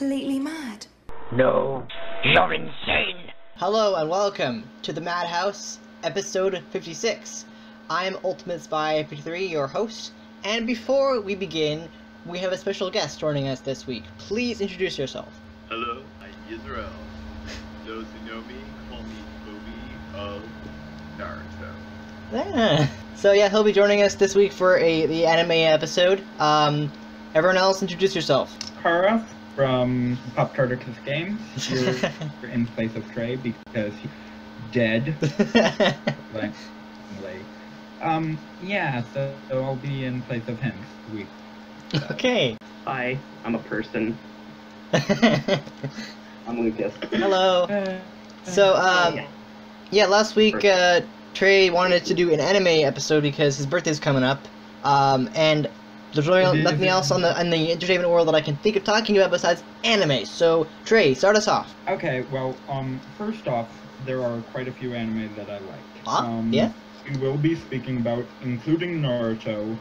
completely mad? No, you're insane. Hello and welcome to the Madhouse, episode 56. I'm Ultimate Spy 53, your host, and before we begin, we have a special guest joining us this week. Please introduce yourself. Hello, I'm Yisrael. Those who know me call me Kobe of Naruto. Yeah. So yeah, he'll be joining us this week for the anime episode. Everyone else, introduce yourself. Kara from Poptartacus Games. You're in place of Trey because he's dead. Yeah, so I'll be in place of him this week. So. Okay. Hi, I'm a person. I'm Lucas. Hello. So, yeah, last week, Trey wanted to do an anime episode because his birthday's coming up, and there's really nothing else in the entertainment world that I can think of talking about besides anime. So, Trey, start us off. Okay, well, first off, there are quite a few anime that I like. Yeah? We will be speaking about, including Naruto.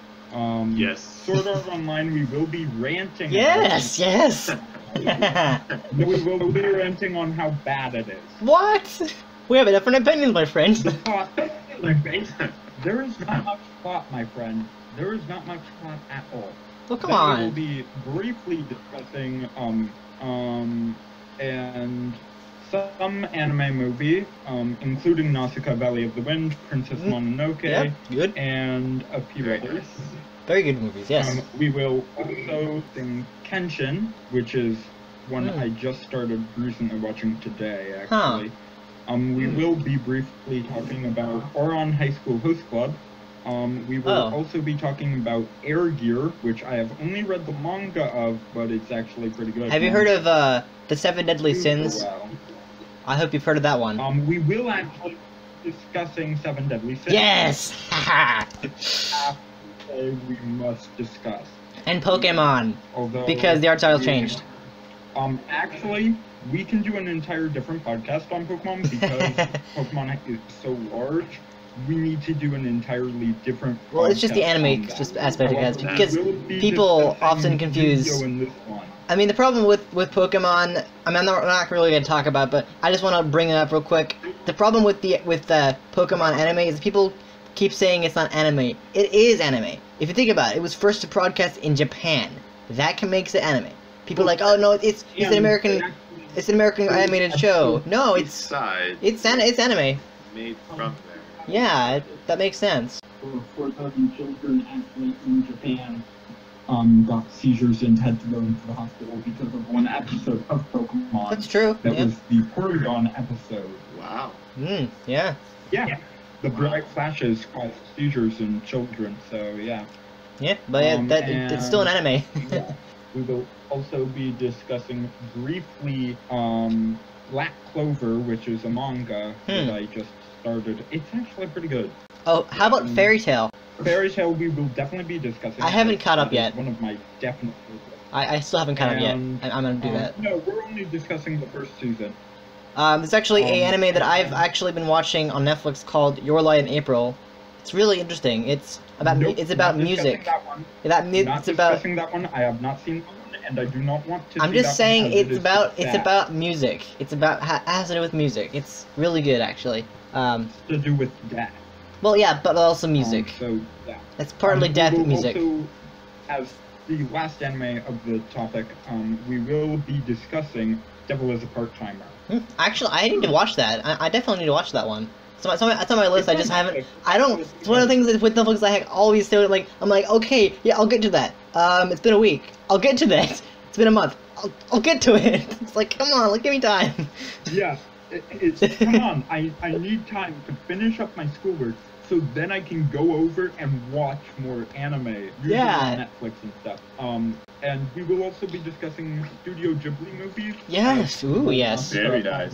Yes. Sword Art Online, we will be ranting. Yes, yes! We will be ranting on how bad it is. What? We have a different opinion, my friend. The plot, there is not much plot, my friend. There is not much plot at all. Well, come then on. We will be briefly discussing, and some anime movie, including Nausicaa Valley of the Wind, Princess Mononoke, Yeah, good. and a few others. Very good movies, yes. We will also sing Kenshin, which is one I just started recently watching today, actually. We will be briefly talking about Ouran High School Host Club. We will also be talking about Air Gear, which I have only read the manga of, but it's actually pretty good. Have you heard of The Seven Deadly Sins? Well. I hope you've heard of that one. We will actually be discussing Seven Deadly Sins. Yes! We must discuss. And Pokemon, Although because the art style changed. Actually, we can do an entire different podcast on Pokemon because Pokemon is so large. We need to do an entirely different. Well, it's just the anime just aspect of it, because people often confuse. I mean, the problem with Pokemon, I mean, we're not really going to talk about, but I just want to bring it up real quick. The problem with the Pokemon anime is people keep saying it's not anime. It is anime. If you think about it, it was first to broadcast in Japan. That makes it anime. People are like, oh no, it's an American animated show. No, it's anime. Made from there. Yeah, that makes sense. 4,000 children actually in Japan got seizures and had to go into the hospital because of one episode of Pokemon. That's true. That was the Porygon episode. Wow. Yeah. Yeah. The bright flashes caused seizures in children, so yeah. Yeah, but it's still an anime. Yeah. We will also be discussing briefly Black Clover, which is a manga that I just started. It's actually pretty good. Oh, how about Fairy Tail? Fairy Tail we will definitely be discussing. I haven't caught up yet. One of my definite favorites. I still haven't caught up yet. I'm gonna do that. No, we're only discussing the first season. There's actually a anime that I've actually been watching on Netflix called Your Lie in April. It's really interesting. It's about music. That one. It's about discussing that one. I have not seen that one, and I do not want to. I'm see just that saying one it's about music. It's about it has to do with music. It's really good actually. To do with death. Well, yeah, but also music. So yeah. It's partly death music. Also, as the last anime of the topic, we will be discussing Devil is a Part-Timer. Actually, I need to watch that. I definitely need to watch that one. It's on my list. I just haven't. I don't. It's one of the things with Netflix I always say. Like, I'm like, okay, yeah, I'll get to that. It's been a week. I'll get to that. It's been a month. I'll get to it. It's like, come on, like, give me time. Yeah, come on. I need time to finish up my schoolwork, so then I can go over and watch more anime, usually on Netflix and stuff. And we will also be discussing Studio Ghibli movies. Yes, yes. Very nice.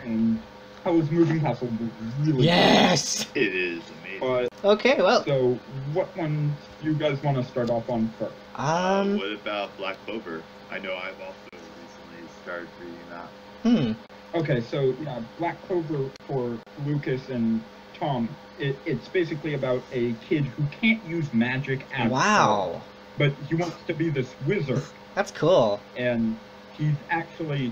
And Howl's Moving Castle was really Yes! Good. It is amazing. But, okay, well. So, what one do you guys want to start off on first? What about Black Clover? I know I've also recently started reading that. Okay, so, yeah, Black Clover for Lucas and Tom, it's basically about a kid who can't use magic at all. But he wants to be this wizard. That's cool. And he's actually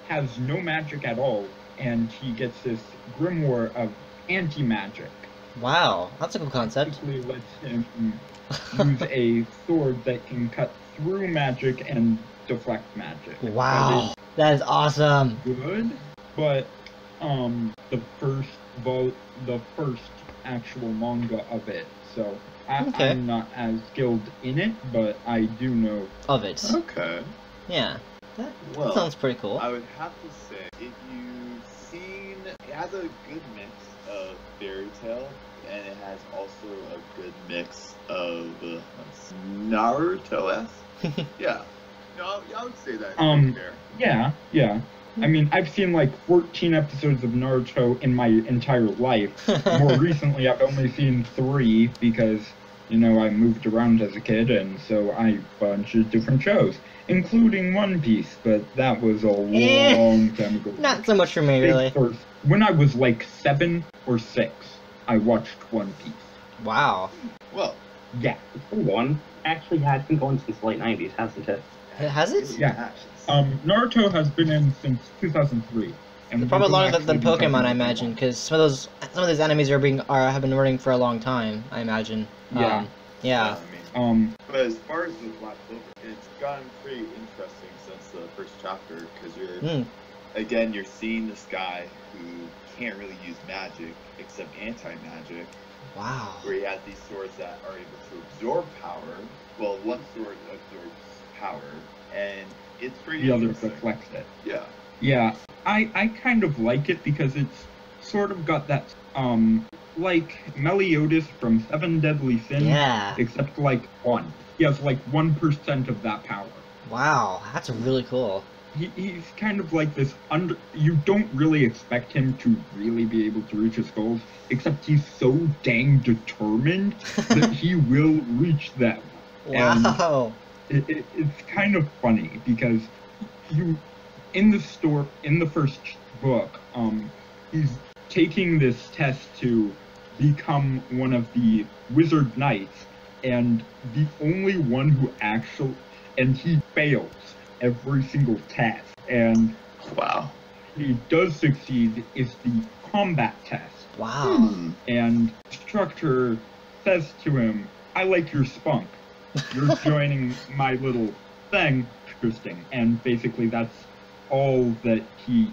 has no magic at all, and he gets this grimoire of anti-magic. Wow, that's a cool concept. Basically lets him use a sword that can cut through magic and deflect magic. Wow, that is awesome. Good, but the first actual manga of it, so I'm not as skilled in it, but I do know of it. Okay. Yeah, that Well, sounds pretty cool. I would have to say, if you've seen, it has a good mix of fairy tale, and it has also a good mix of Naruto-esque. Yeah. No, I would say that. Fair. Yeah. I mean, I've seen like 14 episodes of Naruto in my entire life. More recently, I've only seen 3 because, you know, I moved around as a kid, and so I bunch of different shows, including One Piece, but that was a long time ago. Not so much for me, really. When I was like 7 or 6, I watched One Piece. Wow. Well, yeah. One actually has been going since the late 90s, hasn't it? Has it? Yeah. Naruto has been in since 2003. And Probably longer than Pokemon, I imagine, because some of these animes have been running for a long time, I imagine. Yeah. Yeah. But as far as the Black Clover, it's gotten pretty interesting since the first chapter, because you're seeing this guy who can't really use magic except anti-magic. Wow. Where he has these swords that are able to absorb power. Well, one sword absorbs power, and it's pretty the other interesting. deflects it. Yeah. Yeah. I kind of like it because it's sort of got that, like Meliodas from Seven Deadly Sins. Yeah. Except like 1. He has like 1% of that power. Wow, that's really cool. He's kind of like this you don't really expect him to really be able to reach his goals, except he's so dang determined that he will reach them. Wow. And it's kind of funny because in the first book, he's taking this test to become one of the wizard knights, and the only one who and he fails every single test, and wow, he does succeed is the combat test. Wow. And instructor says to him, "I like your spunk. You're joining my little thing." Interesting. And basically that's all that he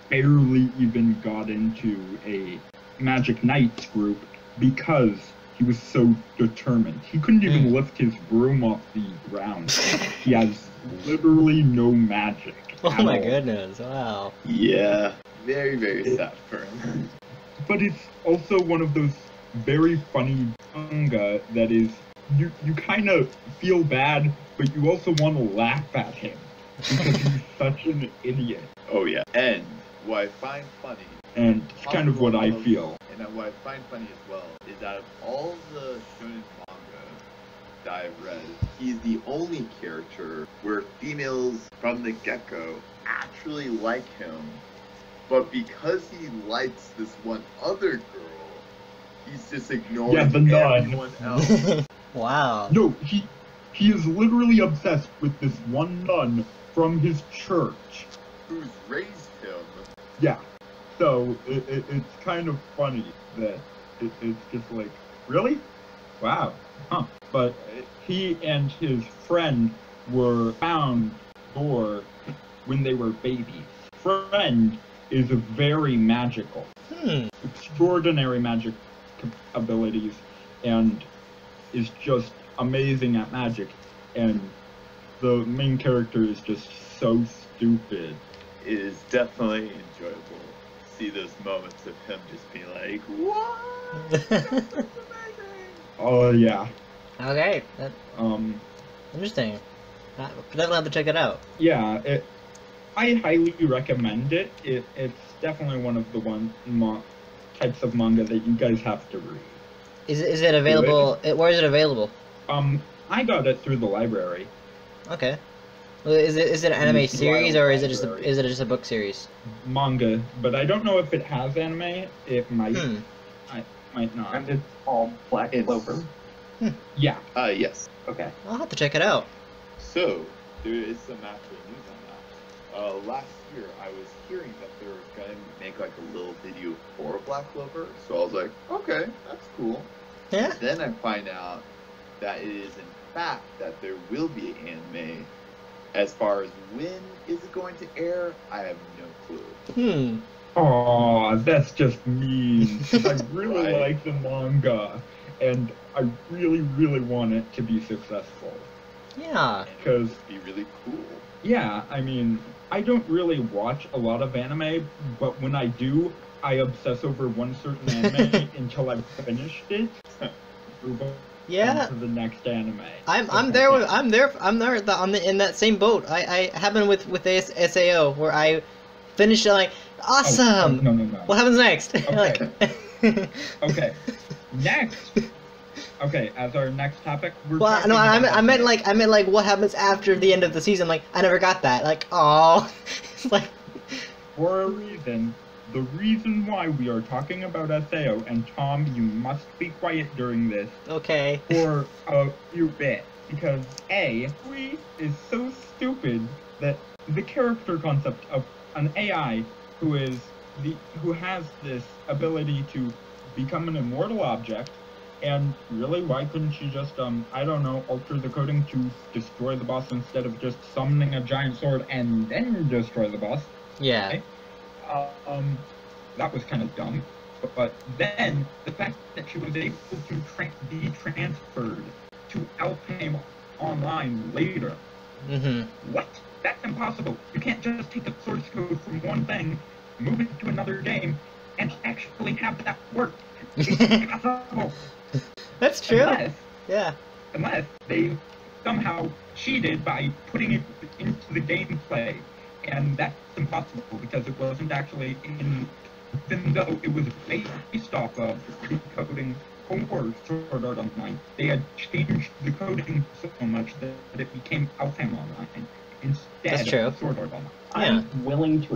barely even got into a Magic Knights group because he was so determined. He couldn't even lift his broom off the ground. He has literally no magic. Oh my goodness, wow. Yeah, very, very sad for him. But it's also one of those very funny manga that is, you kind of feel bad, but you also want to laugh at him because he's such an idiot. Oh yeah, and what I find funny, and it's kind of what I feel. And what I find funny as well is that of all the shonen manga that I've read, he's the only character where females from the get-go actually like him, but because he likes this one other girl, he's just ignoring everyone else. Wow. No, he is literally obsessed with this one nun from his church. Who's raised him. Yeah. So, it's kind of funny that it's just like, really? Wow. Huh. But he and his friend were found for when they were babies. Friend is very magical. Extraordinary magic abilities, and is just amazing at magic. And the main character is just so stupid. It is definitely enjoyable to see those moments of him just being like, what? That's amazing. Oh, yeah. Okay. That, interesting. Definitely have to check it out. Yeah, I highly recommend it. It's definitely one of the types of manga that you guys have to read. Is it available? Where is it available? I got it through the library. Okay. Well, is it an anime series or is it just a book series? Manga, but I don't know if it has anime. It might. I might not. And it's all Black Clover. Yeah. Yes. Okay. I'll have to check it out. So, there is some actual news on last year I was hearing that they were going to make like a little video for Black Clover, so I was like, okay, that's cool. Yeah. And then I find out that it is in fact that there will be an anime. As far as when is it going to air, I have no clue. Aw, that's just mean. I really Right. like the manga, and I really, really want it to be successful. Yeah. Because, It'd be really cool. yeah, I mean, I don't really watch a lot of anime, but when I do, I obsess over one certain anime until I've finished it. Move on Yeah. to the next anime. I'm there in that same boat. I happened with SAO where I finished it like awesome. No. What happens next? Okay. Like, Okay. Next. Okay, as our next topic, we're well, talking no, I about meant like what happens after the end of the season. Like I never got that. Like oh, it's like for a reason. The reason why we are talking about SAO, and Tom, you must be quiet during this okay. for a few bits, because A, we is so stupid that the character concept of an AI who has this ability to become an immortal object, and really, why couldn't she just, I don't know, alter the coding to destroy the boss instead of just summoning a giant sword and then destroy the boss? Yeah. Okay. That was kind of dumb. But then, the fact that she was able to be transferred to Alfheim Online later. What? That's impossible. You can't just take the source code from one thing, move it to another game, and actually have that work. It's impossible. That's true. Unless they somehow cheated by putting it into the gameplay. And that's impossible because it wasn't actually even though it was based off of decoding or Sword Art Online, they had changed the coding so much that it became Alfheim Online instead of Sword Art Online. I'm willing to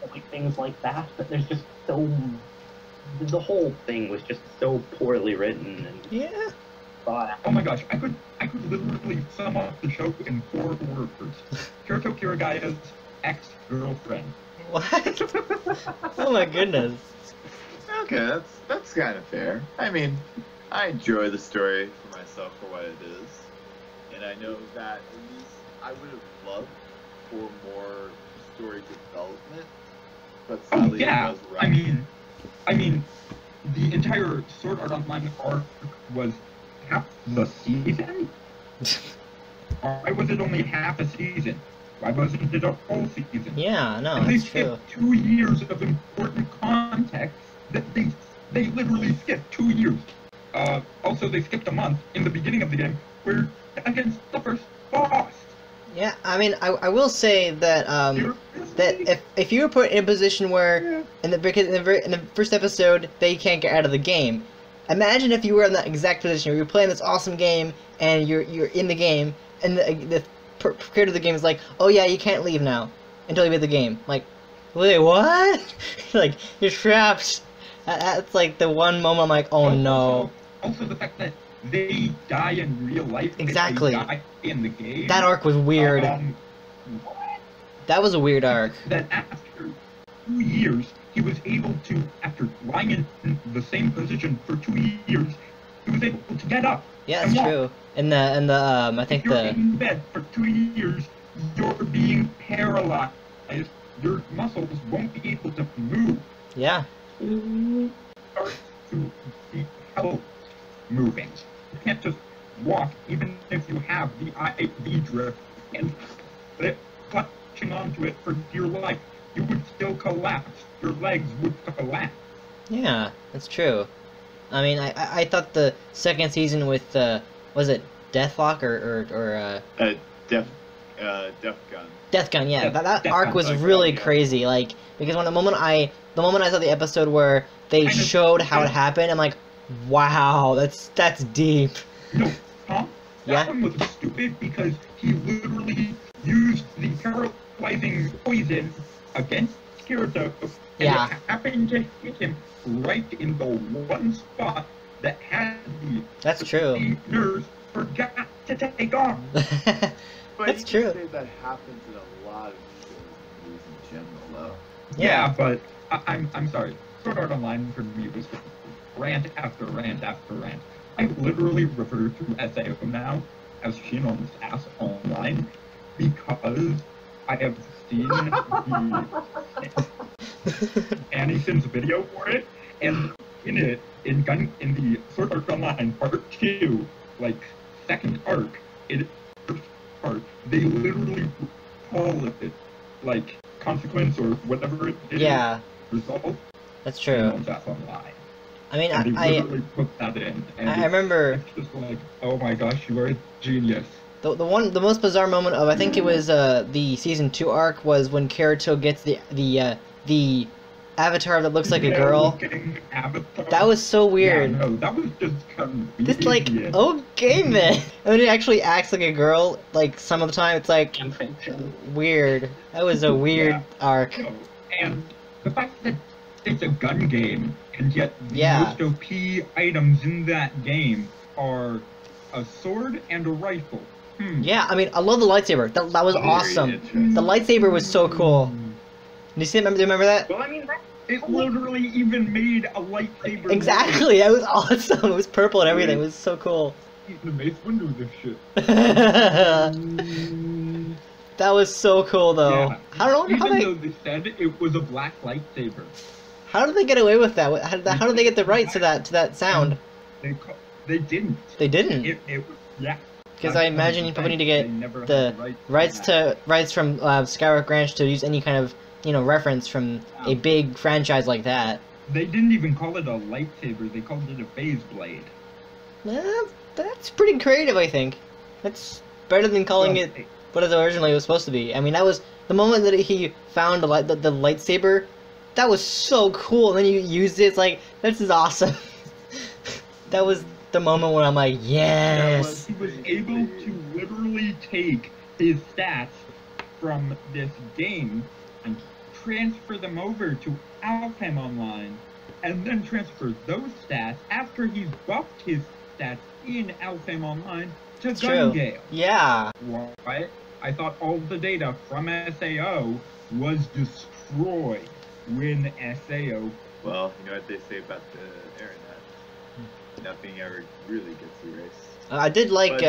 accept things like that, but there's just the whole thing was just so poorly written and Yeah. thought. Oh my gosh, I could literally sum up the show in 4 words. Kirito Kiragaya's ex-girlfriend. What? Oh my goodness. Okay, that's kind of fair. I mean, I enjoy the story for myself for what it is, and I know that at least I would have loved for more story development, but sadly it was rough. I mean, the entire Sword Art Online arc was half the season? Why was it only half a season? Why wasn't it a whole season? Yeah, no, and they that's true. skipped 2 years of important context that they literally skipped 2 years. Also, they skipped a month in the beginning of the game where against the first boss. Yeah, I mean, I will say that that if you were put in a position where in the first episode they can't get out of the game, imagine if you were in that exact position where you're playing this awesome game and you're in the game and the creator of the game is like, oh yeah, you can't leave now until you beat the game. Like, wait, what? Like, you're trapped. That's like the one moment I'm like, oh no. Also the fact that they die in real life. Exactly. They die in the game. That arc was weird. What? That was a weird arc. That after 2 years, he was able to, after lying in the same position for 2 years, he was able to get up. Yeah, that's true. And the I think if you're in bed for 2 years, you're being paralyzed. Your muscles won't be able to move. Yeah. Start to be held moving. You can't just walk, even if you have the IV drip and clutching onto it for dear life. You would still collapse. Your legs would collapse. Yeah, that's true. I mean, I thought the second season with was it Deathlock or Deathgun. Deathgun, yeah. That Deathgun, arc was really yeah. crazy. Like, because the moment I saw the episode where they showed how it happened, I'm like, wow, that's deep. No, Tom? Yeah? That one was stupid because he literally used the paralyzing poison against Kirito, and Yeah. it happened to hit him right in the one spot that had That's true. the nerves forgot to take off. But That's you can true. say that happens in a lot of shows general, though. Yeah, but I'm sorry. Sword Art Online for me was rant after rant after rant. I literally refer to SAO now as Shinon's ass online because I have seen Anderson's video for it, and in it, in the Sword Art Online Part 2, like, second arc, first part, they literally call it, like, consequence or whatever it is. Yeah. Result. That's true. That's online. I mean, And they literally put that in. And I remember. It's just like, oh my gosh, you are a genius. The most bizarre moment of, I think it was the season 2 arc, was when Kirito gets the avatar that looks like a girl. That was so weird. Yeah, no, that was just convenient. This like, okay then. And then it actually acts like a girl, like some of the time. It's like weird. That was a weird arc. No. And the fact that it's a gun game, and yet the most OP items in that game are a sword and a rifle. Yeah, I mean, I love the lightsaber. That was awesome. The lightsaber was so cool. Do you remember that? Well, I mean, it literally even made a lightsaber. Exactly, that was awesome. It was purple and everything. It was so cool. The Mace Windu this shit. That was so cool, though. Yeah. Even though they said it was a black lightsaber. How did they get away with that? How did they get the rights to that sound? They didn't. They didn't. Yeah. Because I imagine you probably need to get the rights from Skywalker Ranch to use any kind of reference from a big franchise like that. They didn't even call it a lightsaber. They called it a phase blade. That's pretty creative, I think. That's better than calling it what it originally was supposed to be. I mean, that was the moment that he found the lightsaber. That was so cool. And then you used it. It's like, this is awesome. That was the moment where I'm like, yes. He was able to literally take his stats from this game and transfer them over to Alfheim Online, and then transfer those stats after he's buffed his stats in Alfheim Online to Gun Gale. Yeah. What? I thought all the data from SAO was destroyed when SAO. Well, you know what they say about the internet. Nothing ever really gets erased. I did like.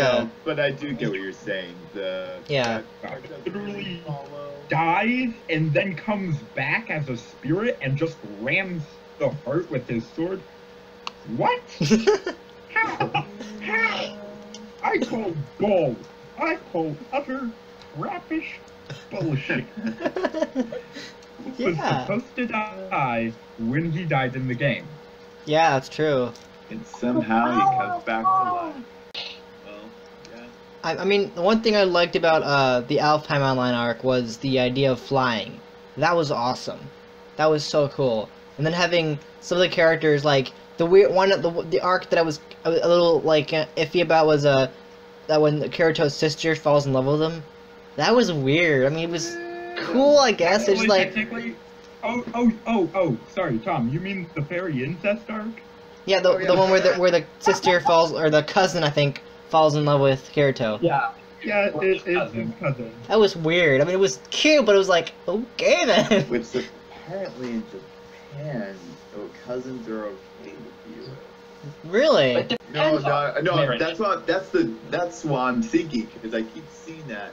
But I do get what you're saying. Literally dies and then comes back as a spirit and just rams the heart with his sword. What? How? I call bull. I call utter crappish bullshit. He was supposed to die when he died in the game. Yeah, that's true. And somehow he comes back to life. Well, yeah. I mean, the one thing I liked about the Alfheim Online arc was the idea of flying. That was awesome. That was so cool. And then having some of the characters, like the weird one, the arc that I was a little like iffy about was that when Kirito's sister falls in love with him. That was weird. I mean, it was cool, I guess. It's like. Oh, sorry, Tom. You mean the fairy incest arc? Yeah, the one where the sister falls, or the cousin, I think, falls in love with Kirito. Yeah. Yeah, it's his cousin. That was weird. I mean, it was cute, but it was like, okay then. Which apparently in Japan, cousins are okay with you. Really? No. That's what I'm thinking, because I keep seeing that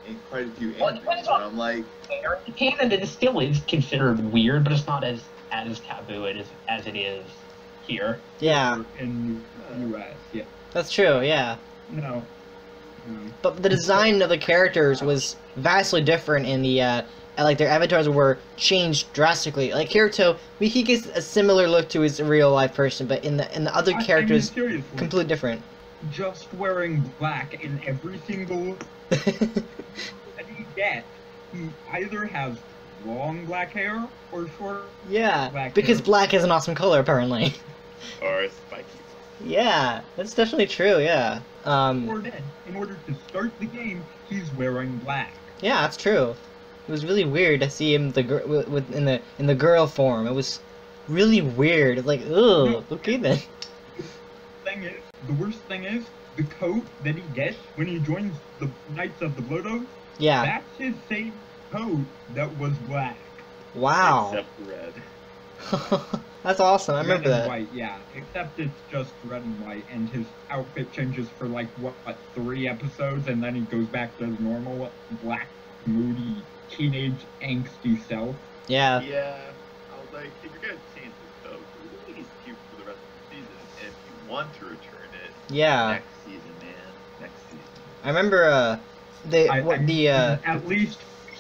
in quite a few animes, and I'm like, in Japan, it still is considered weird, but it's not as taboo as it is here. Yeah. In the US, yeah. That's true, yeah. No. But the design of the characters was vastly different in the, like their avatars were changed drastically. Like Kirito, he gets a similar look to his real life person, but in the other characters, completely different. Just wearing black in every single that he gets, he either has long black hair or short black hair. Because black is an awesome color, apparently. Or spiky. Yeah, that's definitely true, yeah. Or then, in order to start the game, he's wearing black. Yeah, that's true. It was really weird to see him in the girl form. It was really weird. It's like, ugh, okay then. The worst thing is, the coat that he gets when he joins the Knights of the Blood Oath, yeah. that's his same coat that was black. Wow. Except red. That's awesome. I remember Red and that. white, yeah. Except it's just red and white, and his outfit changes for like what 3 episodes, and then he goes back to his normal black, moody, teenage, angsty self. Yeah. Yeah. I was like, if you're gonna change the coat, really needs to keep it for the rest of the season. And if you want to return it, Yeah. next season, man. Next season. I remember At least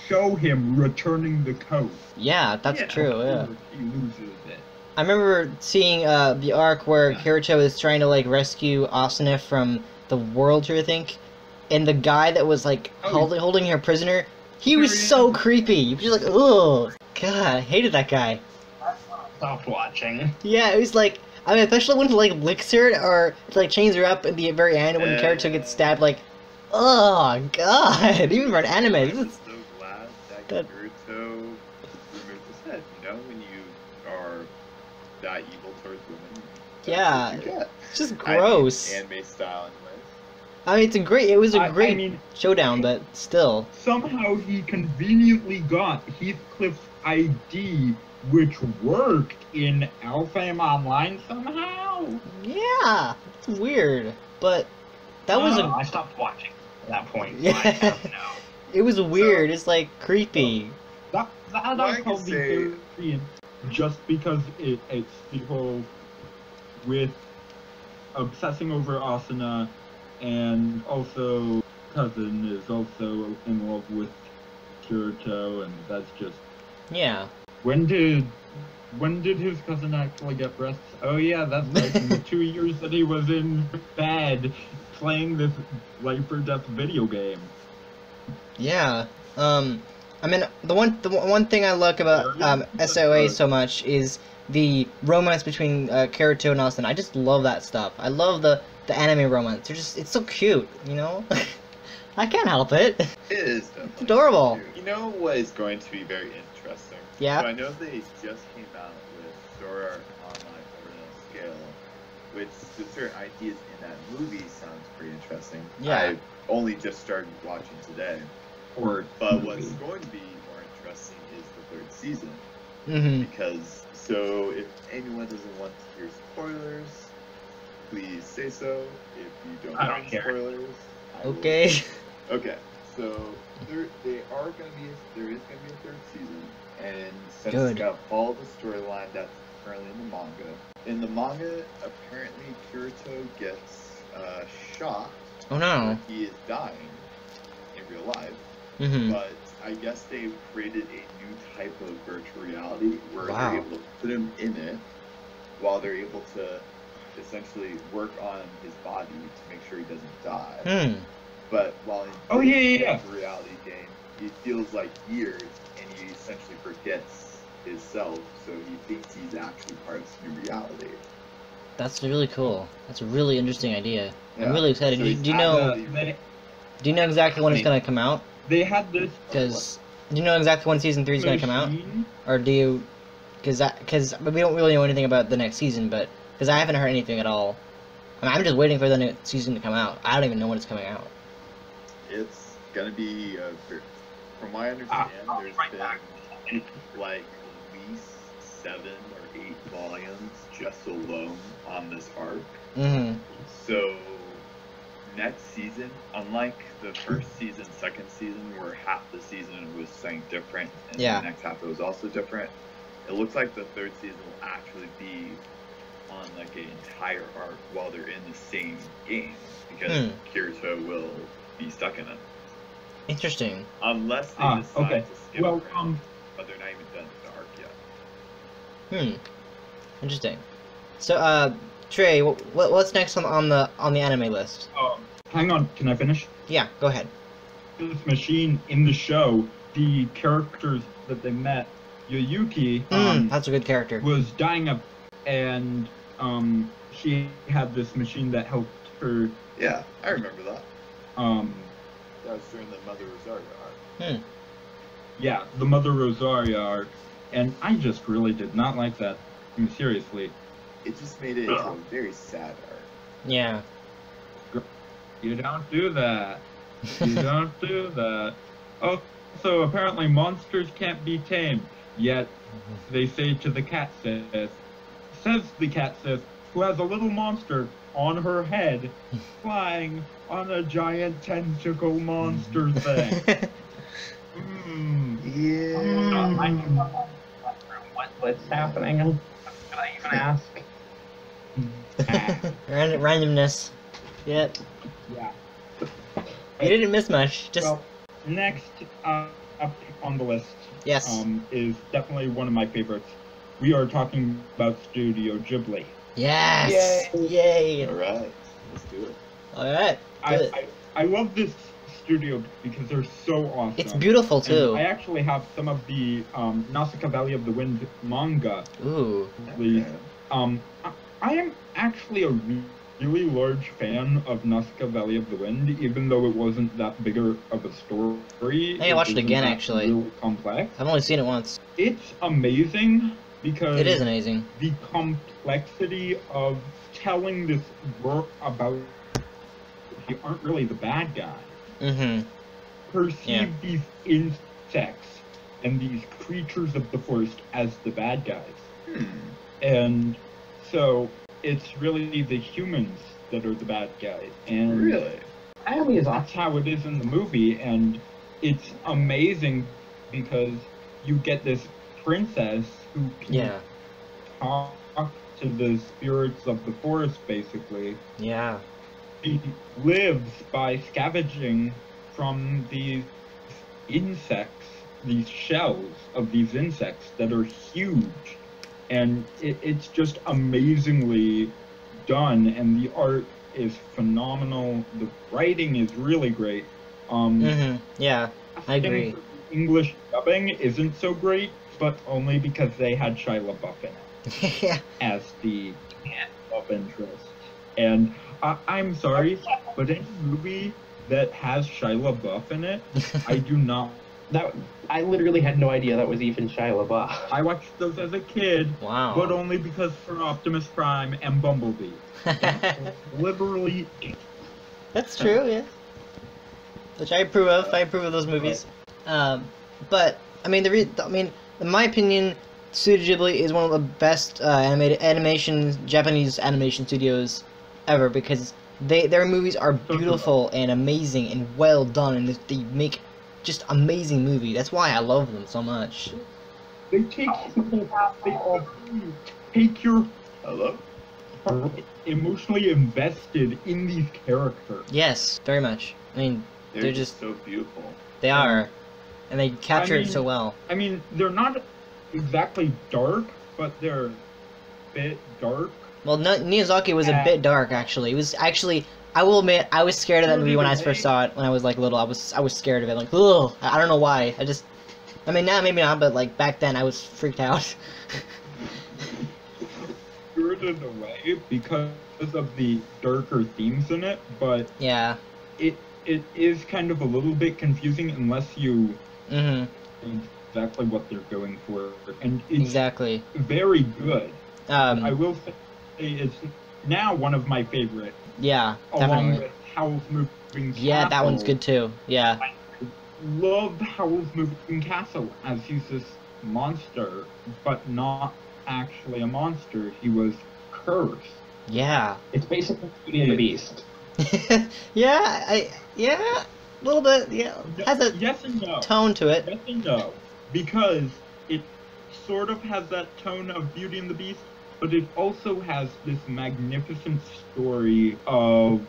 show him returning the coat. yeah, that's true, yeah. He loses it. I remember seeing the arc where Kirito is trying to like rescue Asuna from the world, I think, and the guy that was like holding her prisoner, he was so creepy. He was just like, ugh, God, I hated that guy. Stopped watching. Yeah, it was like, I mean, especially when he like licks her or like chains her up at the very end when Kirito gets stabbed, like, oh God, even for an anime, I'm this is so glad that Naruto removed his head. You know, when you are that evil towards women. yeah, You get. it's just gross. Anime style, anyways. I mean, it was a great I mean, showdown, but still. somehow he conveniently got Heathcliff's ID, which worked in Alfheim Online somehow. Yeah, it's weird, but that was I stopped watching at that point. So Yeah. I don't know. it was weird. It's like creepy. That's Well, I can probably say- very just because it's people with obsessing over Asuna, and also cousin is also in love with Kirito, and that's just Yeah. when did his cousin actually get breasts? Oh yeah, that's like in the 2 years that he was in bed playing this life or death video game. Yeah. I mean, the one thing I like about SOA so much is the romance between Kirito and Asuna. I just love that stuff. I love the anime romance. It's so cute, you know? I can't help it. It is definitely It's adorable. cute. You know what is going to be very interesting? Yeah. So I know they just came out with Sword Art Online Original Scale, which the certain ideas in that movie sounds pretty interesting. Yeah. I only just started watching today. But what's going to be more interesting is the 3rd season. Mm-hmm. Because, so if anyone doesn't want to hear spoilers, please say so. If you don't I don't want care. spoilers, I will. Okay. Okay, so there is going to be a 3rd season, and since Good. it's got to follow the storyline that's currently in the manga, apparently Kirito gets shot. Oh no. He is dying in real life, Mm-hmm. but I guess they've created a new type of virtual reality where Wow. they're able to put him in it, while they're able to essentially work on his body to make sure he doesn't die. Hmm. But while in Oh, yeah. the reality game, he feels like years, and he essentially forgets his self, so he thinks he's actually part of this new reality. That's really cool. That's a really interesting idea. I'm Yeah. really excited. So Do he's you know? actually- Do you know exactly when it's I mean- gonna come out? They had this Because do you know exactly when season 3 is gonna come out, machine. or do you? Because we don't really know anything about the next season, but because I haven't heard anything at all. I mean, I'm just waiting for the next season to come out. I don't even know when it's coming out. It's gonna be, from what I understand, I'll be there's right been back. like at least 7 or 8 volumes just alone on this arc. Mm-hmm. So next season, unlike the first season, second season, where half the season was something different, and Yeah. the next half it was also different, it looks like the 3rd season will actually be on like an entire arc while they're in the same game, because Kirito will be stuck in it. Interesting. Unless they decide okay. to skip Well, around, but they're not even done with the arc yet. Interesting. So, Trey, what's next on the anime list? Hang on, can I finish? Yeah, go ahead. This machine in the show, the characters that they met, Yoyuki, That's a good character. was dying of, and she had this machine that helped her. Yeah, I remember that. That was during the Mother Rosario arc. Yeah, the Mother Rosaria arc, and I just really did not like that. I mean, seriously, It just made it into a very sad arc. Yeah. you don't do that. You don't do that. Oh, So apparently monsters can't be tamed. Yet they say to the cat says the cat who has a little monster on her head flying on a giant tentacle monster thing. Yeah. What's happening? Can I even ask? Randomness. Yep. Yeah. You didn't miss much. Just Well, next up on the list yes. Is definitely one of my favorites. We are talking about Studio Ghibli. Yes. Yay. All right, let's do it. All right. Good. I love this studio because they're so awesome. It's beautiful too. And I actually have some of the Nausicaa Valley of the Wind manga. Ooh. The, I am actually a really large fan of Nausicaa Valley of the Wind, even though it wasn't that bigger of a story. Hey, I watched it again actually. Really complex. I've only seen it once. It's amazing because It is amazing. the complexity of telling this work about you aren't really the bad guy. Mm-hmm. Perceive these insects and these creatures of the forest as the bad guys. And so it's really the humans that are the bad guys. And Really? that's how it is in the movie, and it's amazing because you get this princess who can talk to the spirits of the forest, basically. Yeah. She lives by scavenging from these insects, these shells of these insects that are huge. And it's just amazingly done, and the art is phenomenal. The writing is really great. Yeah, I agree. English dubbing isn't so great, but only because they had Shia LaBeouf in it Yeah. as the love interest. And I'm sorry, but any movie that has Shia LaBeouf in it, I do not. I literally had no idea that was even Shia LaBeouf. I watched those as a kid, Wow. but only because for Optimus Prime and Bumblebee. Literally. That's true, yeah. Which I approve of. I approve of those movies. But I mean, in my opinion, Studio Ghibli is one of the best Japanese animation studios ever, because their movies are beautiful and amazing and well done, and they make just amazing movie. That's why I love them so much. They take your Hello? emotionally invested in these characters. Yes, very much. I mean, they're just so beautiful. they are, and they capture it so well. I mean, they're not exactly dark, but they're a bit dark. Well, Miyazaki was a bit dark, actually. It was actually, I will admit, I was scared of that movie when I first saw it. When I was like little, I was scared of it. Like, ugh, I don't know why. I mean, now maybe not, but like back then, I was freaked out. Scared in a way because of the darker themes in it, but Yeah. it is kind of a little bit confusing unless you Mhm. know exactly what they're going for, and it's Exactly. very good. I Um. will say it's now one of my favorite, Yeah. along Definitely. with Howl's Moving Castle. Yeah, that one's good too. Yeah. Love Howl's Moving Castle, as he's this monster, but not actually a monster. He was cursed. Yeah. It's basically Beauty and the Beast. Yeah. Yeah. A little bit. Yeah. Has a Yes and no. tone to it. Yes and no. Because it sort of has that tone of Beauty and the Beast, but it also has this magnificent story of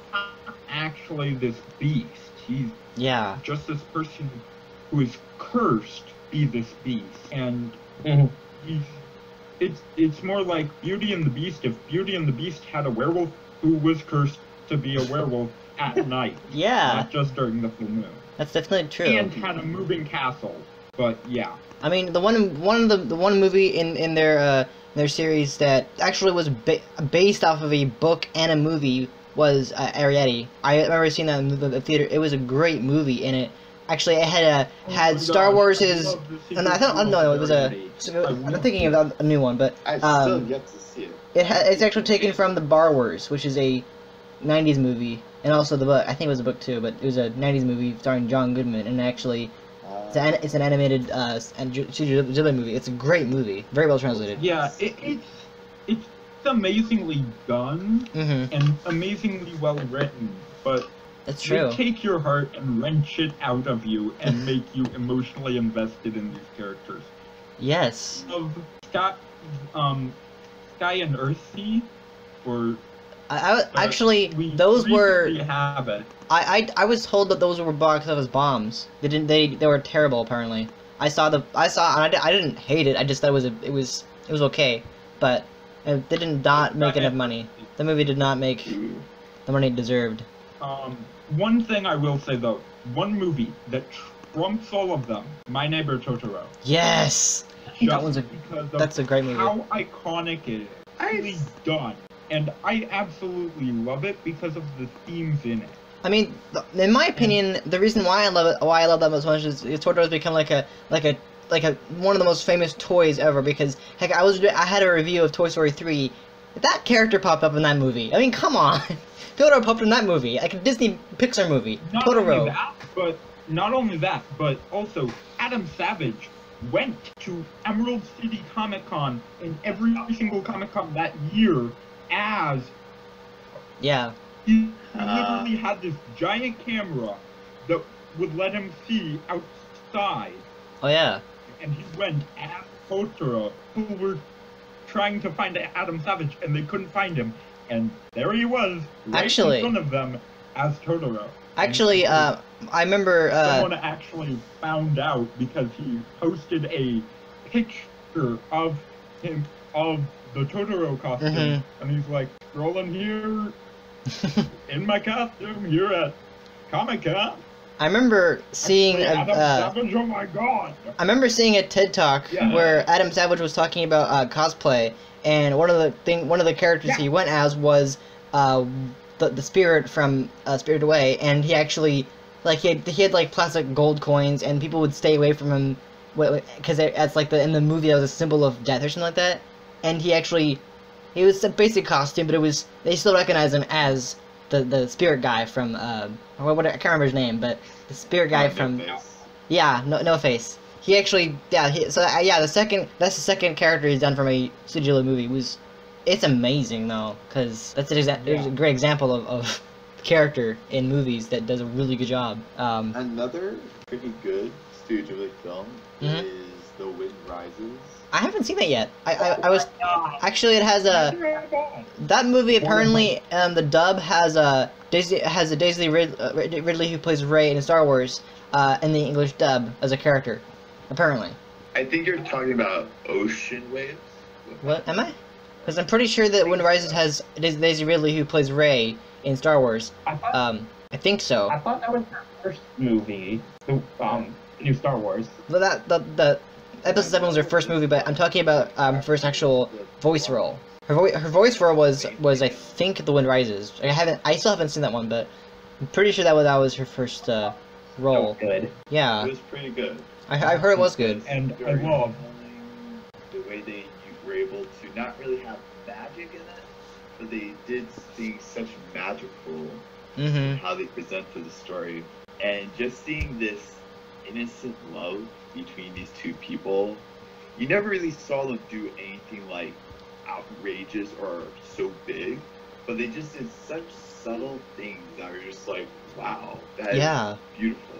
actually this beast. He's Yeah. just this person who is cursed be this beast. And it's more like Beauty and the Beast if Beauty and the Beast had a werewolf who was cursed to be a werewolf at night. Yeah. Not just during the full moon. That's definitely true. And had a moving castle. But yeah. I mean, the one movie in their series that actually was based off of a book and a movie was Arrietty. I remember seeing that in the theater. It was a great movie, and it actually had Star Wars's. And I don't know. It was I'm thinking of a new one, but I still have yet to see it. it's actually taken from the Bar Wars, which is a '90s movie, and also the book. I think it was a book too, but it was a '90s movie starring John Goodman, and actually. It's an animated Studio Ghibli movie. It's a great movie, very well translated. Yeah, it's amazingly done and amazingly well written, but it's true. they take your heart and wrench it out of you and make you emotionally invested in these characters. Yes. Of Sky and Earthsea, or actually those were. Have it. I was told that those were box office bombs. They were terrible apparently. I didn't hate it. I just thought it was okay, but they did not make enough money. The movie did not make the money it deserved. One thing I will say though, one movie that trumps all of them, My Neighbor Totoro. Yes, that's a great movie. How iconic it is, really done, and I absolutely love it because of the themes in it. I mean, in my opinion, the reason why I love that so much is Totoro's become like a one of the most famous toys ever. Because heck, I had a review of Toy Story 3. That character popped up in that movie. I mean, come on, Totoro popped in that movie, like a Disney Pixar movie. Totoro. Not only that, but also Adam Savage went to Emerald City Comic Con in every single Comic Con that year as. Yeah. He literally had this giant camera that would let him see outside. Oh yeah. And he went as Totoro, who were trying to find Adam Savage, and they couldn't find him. And there he was, right in front of them, as Totoro. Actually, I remember... someone actually found out because he posted a picture of him, of the Totoro costume, and he's like, scrolling here, in my costume, here at Comic-Con. I remember seeing Adam Savage, oh my god! I remember seeing a TED Talk where Adam Savage was talking about cosplay, and one of the characters he went as was the spirit from Spirited Away, and he actually he had like plastic gold coins, and people would stay away from him because that's like in the movie that was a symbol of death or something like that, and he was a basic costume, but they still recognize him as the spirit guy from I can't remember his name, but the spirit guy from No Face. He actually that's the second character he's done from a Studio Ghibli movie. It's amazing though, because that's a great example of character in movies that does a really good job. Another pretty good Studio Ghibli film is The Wind Rises. I haven't seen that yet. I was actually, it has that movie apparently the dub has Daisy Ridley who plays Rey in Star Wars in the English dub as a character, apparently. I think you're talking about Ocean Waves. What am I? Because I'm pretty sure that Wind Rises has Daisy Ridley who plays Rey in Star Wars. I think so. I thought that was her first movie, new Star Wars. But the Episode 7 was her first movie, but I'm talking about first actual voice role. Her voice role was I think The Wind Rises. I still haven't seen that one, but I'm pretty sure that was her first role. Good. Yeah. It was pretty good. I've heard it was good. And I love the way they were able to not really have magic in it, but they did things such magical in how they presented the story, and just seeing this innocent love between these two people, you never really saw them do anything like outrageous or so big, but they just did such subtle things that were just like, wow, that is beautiful.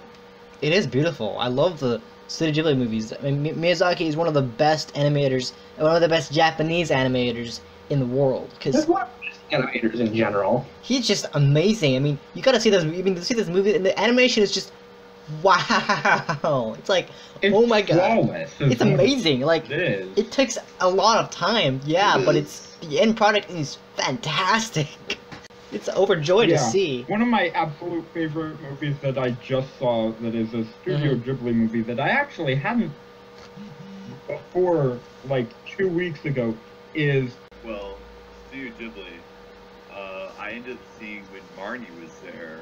It is beautiful. I love the Studio Ghibli movies. I mean, Miyazaki is one of the best animators, and one of the best Japanese animators in the world. Because animators in general, he's just amazing. I mean, you gotta see this. I mean, to see this movie, and the animation is just wow. It's like, oh my god, it's amazing. Like, it takes a lot of time, but the end product is fantastic. It's overjoyed to see. One of my absolute favorite movies that I just saw that is a Studio Ghibli movie that I actually hadn't before, like 2 weeks ago, is... Well, Studio Ghibli, I ended up seeing when Marnie was there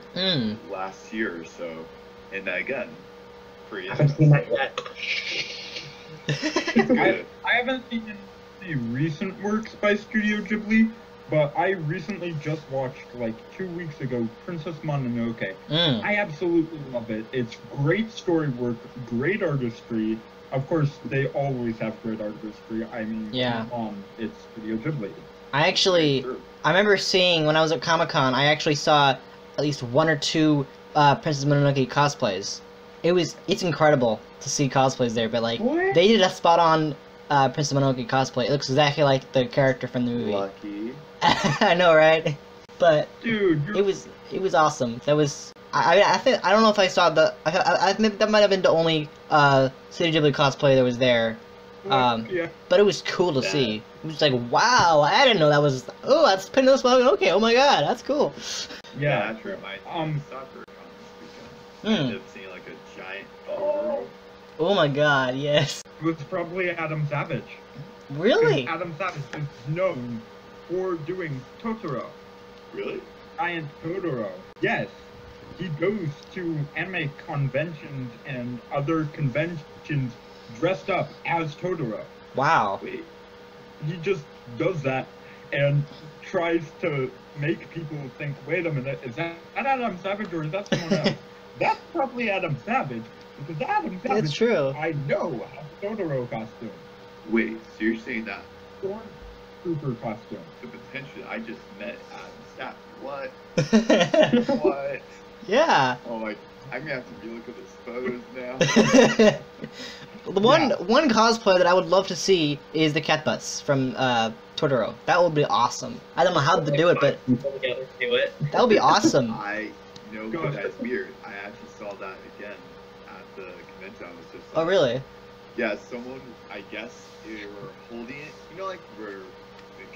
last year or so, and again, pretty interesting. I haven't seen that yet. I haven't seen any recent works by Studio Ghibli, but I recently just watched, like, 2 weeks ago, Princess Mononoke. Mm. I absolutely love it. It's great story work, great artistry. Of course, they always have great artistry. I mean, Yeah. It's Studio Ghibli. I remember seeing, when I was at Comic-Con, I actually saw at least 1 or 2 Princess Mononoke cosplays. It's incredible to see cosplays there, but, like, What? they did a spot-on Princess Mononoke cosplay. It looks exactly like the character from the movie. Lucky. I know, right? But Dude, it was awesome. That was I don't know if I saw I think that might have been the only Studio Ghibli cosplay that was there. yeah. But it was cool to see. It was like, wow, I didn't know that was. Oh, that's Princess Mononoke. Oh my god, that's cool. Yeah. That's my soccer con this weekend. I ended up seeing like a giant Totoro. Oh my god, yes. It was probably Adam Savage. Really? Adam Savage is known for doing Totoro. Really? Giant Totoro. Yes. He goes to anime conventions and other conventions dressed up as Totoro. Wow. Wait. He just does that and tries to make people think, wait a minute, is that Adam Savage or is that someone else? That's probably Adam Savage, because Adam Savage, It's true. I know, has a Totoro costume. Wait, so you're saying that Stormtrooper costume. the potential I just met Adam Savage? What? What? Yeah. Oh my, I'm gonna have to relook at those photos now. The one cosplay that I would love to see is the cat butts from Totoro. That would be awesome. I don't know how to do it, but Together do it. that would be awesome. I know, but that's weird. I actually saw that again at the convention. I was just Oh, like, really? Yeah, someone, I guess they were holding it. You know, like where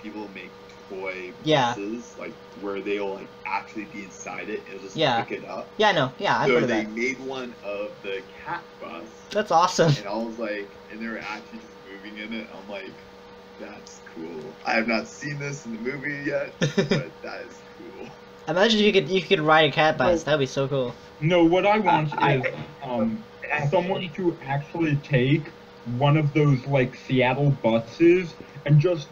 people make toy Yeah. buses, like where they'll like actually be inside it and just Yeah. pick it up. Yeah, I know. Yeah, I've So heard of they that. made one of the cat bus, That's awesome. and I was like, and they were actually just moving in it. I'm like, that's cool. I have not seen this in the movie yet, but that is cool. Imagine you could ride a cat bus. That'd be so cool. No, what I want is someone to actually take one of those like Seattle buses and just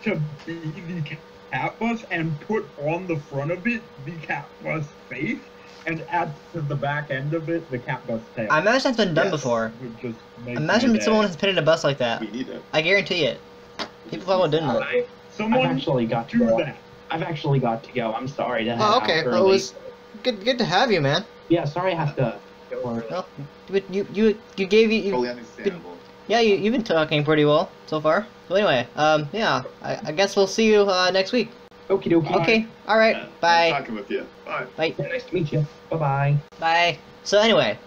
to be the cat bus and put on the front of it the cat bus face and add to the back end of it the cat bus tail. I imagine that's been done Yes. before. Would just make Imagine my that someone day. has painted a bus like that. We need it. I guarantee it. People probably didn't know. I've Someone actually got to do go. that. I've actually got to go. I'm sorry to head Oh, out okay. Well, it early. was good to have you, man. Yeah, sorry I have to go early. Well, you gave you Totally understandable. yeah you've been talking pretty well so far. So anyway, yeah, I guess we'll see you next week. Okie dokie. Okay. All right. Yeah, nice Bye. talking with you. Bye. Bye. Yeah, nice to meet you. Bye bye. Bye. So anyway,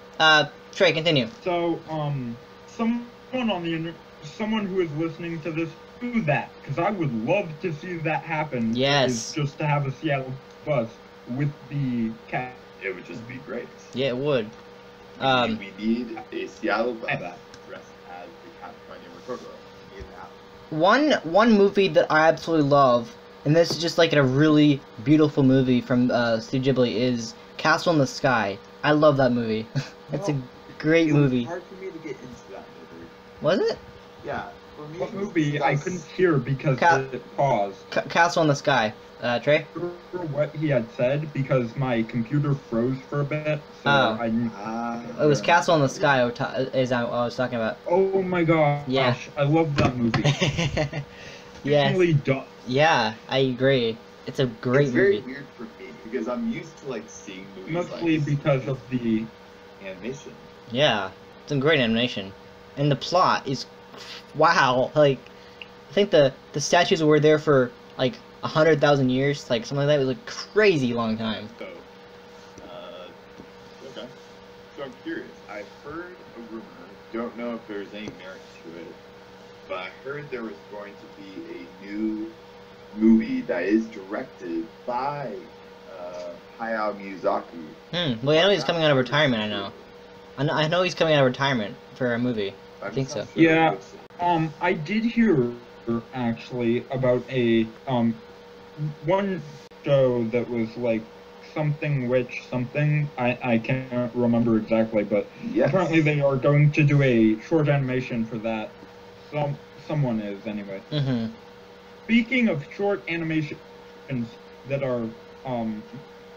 Trey, continue. So, someone who is listening to this, do that, because I would love to see that happen. Yes. Is just to have a Seattle bus with the cat. It would just be great. Yeah, it would. We need a Seattle bus dressed as the cat from My Neighbor Totoro. We need that. One movie that I absolutely love, and this is just like a really beautiful movie from Studio Ghibli, is Castle in the Sky. I love that movie. It's a great It was movie. hard for me to get into that movie. Was it? Yeah. For me, What movie? I couldn't hear because it paused. Castle in the Sky. Trey? For what he had said, because my computer froze for a bit, so Oh. I didn't. It was Castle in the Sky is what I was talking about. Oh my gosh! Yeah. I love that movie. Yes. Really does. Yeah, I agree. It's a great It's very movie. weird for me because I'm used to like seeing movies Mostly like because of the. animation. Yeah, it's a great animation, and the plot is, wow. Like, I think the statues were there for like 100,000 years, like something like that. It was a crazy long time. So, okay. So I'm curious. I've heard a rumor. Don't know if there's any merit to it, but I heard there was going to be a new movie that is directed by Hayao Miyazaki. Well, I know he's coming out of retirement. I know he's coming out of retirement for a movie. I'm think just so. not sure Yeah. what's it. I did hear actually about a one show that was like something witch something. I can't remember exactly, but Yes. apparently they are going to do a short animation for that. Someone is anyway. Mm-hmm. speaking of short animations that are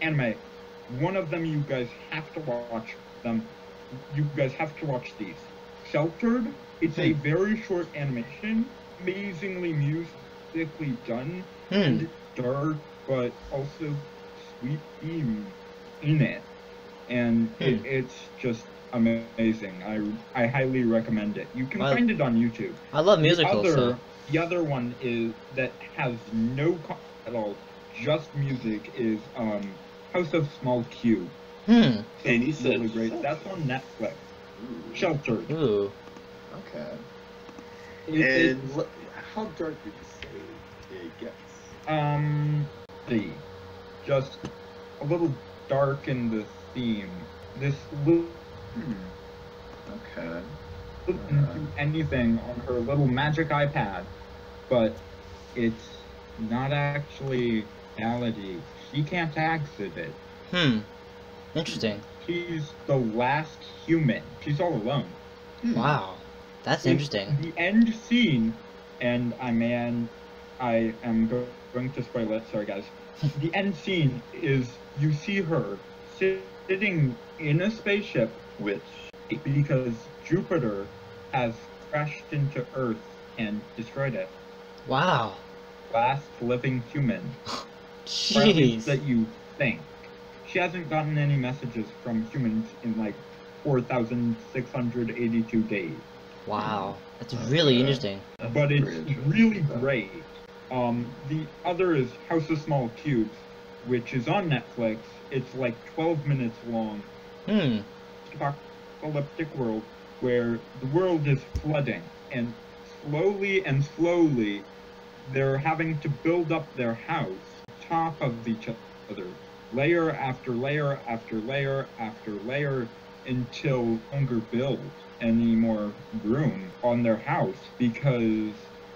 anime, one of them you guys have to watch them. You guys have to watch these. Sheltered. It's a very short animation, amazingly musically done, and dark, but also sweet theme in it, and it's just amazing. I highly recommend it. You can find it on YouTube. I love musicals. The other one is that has no content at all, just music, is House of Small Cube. And you said really great. That's on Netflix. Ooh. Sheltered. Ooh. Okay. And how dark did you say it gets? Just a little dark in the theme. This little Okay. can do anything on her little magic iPad, but it's not actually reality. She can't exit it. Interesting. She's the last human. She's all alone. Wow. That's interesting. The end scene, and I am going to spoil it, sorry guys. The end scene is you see her sitting in a spaceship, because Jupiter has crashed into Earth and destroyed it. Wow. Last living human. Or at least Jeez. that you think. She hasn't gotten any messages from humans in like 4,682 days. Wow. That's really interesting. But it's really great. The other is House of Small Cubes, which is on Netflix. It's like 12 minutes long. Apocalyptic world where the world is flooding, and slowly they're having to build up their house on top of each other, layer after layer after layer after layer, until no longer build any more room on their house because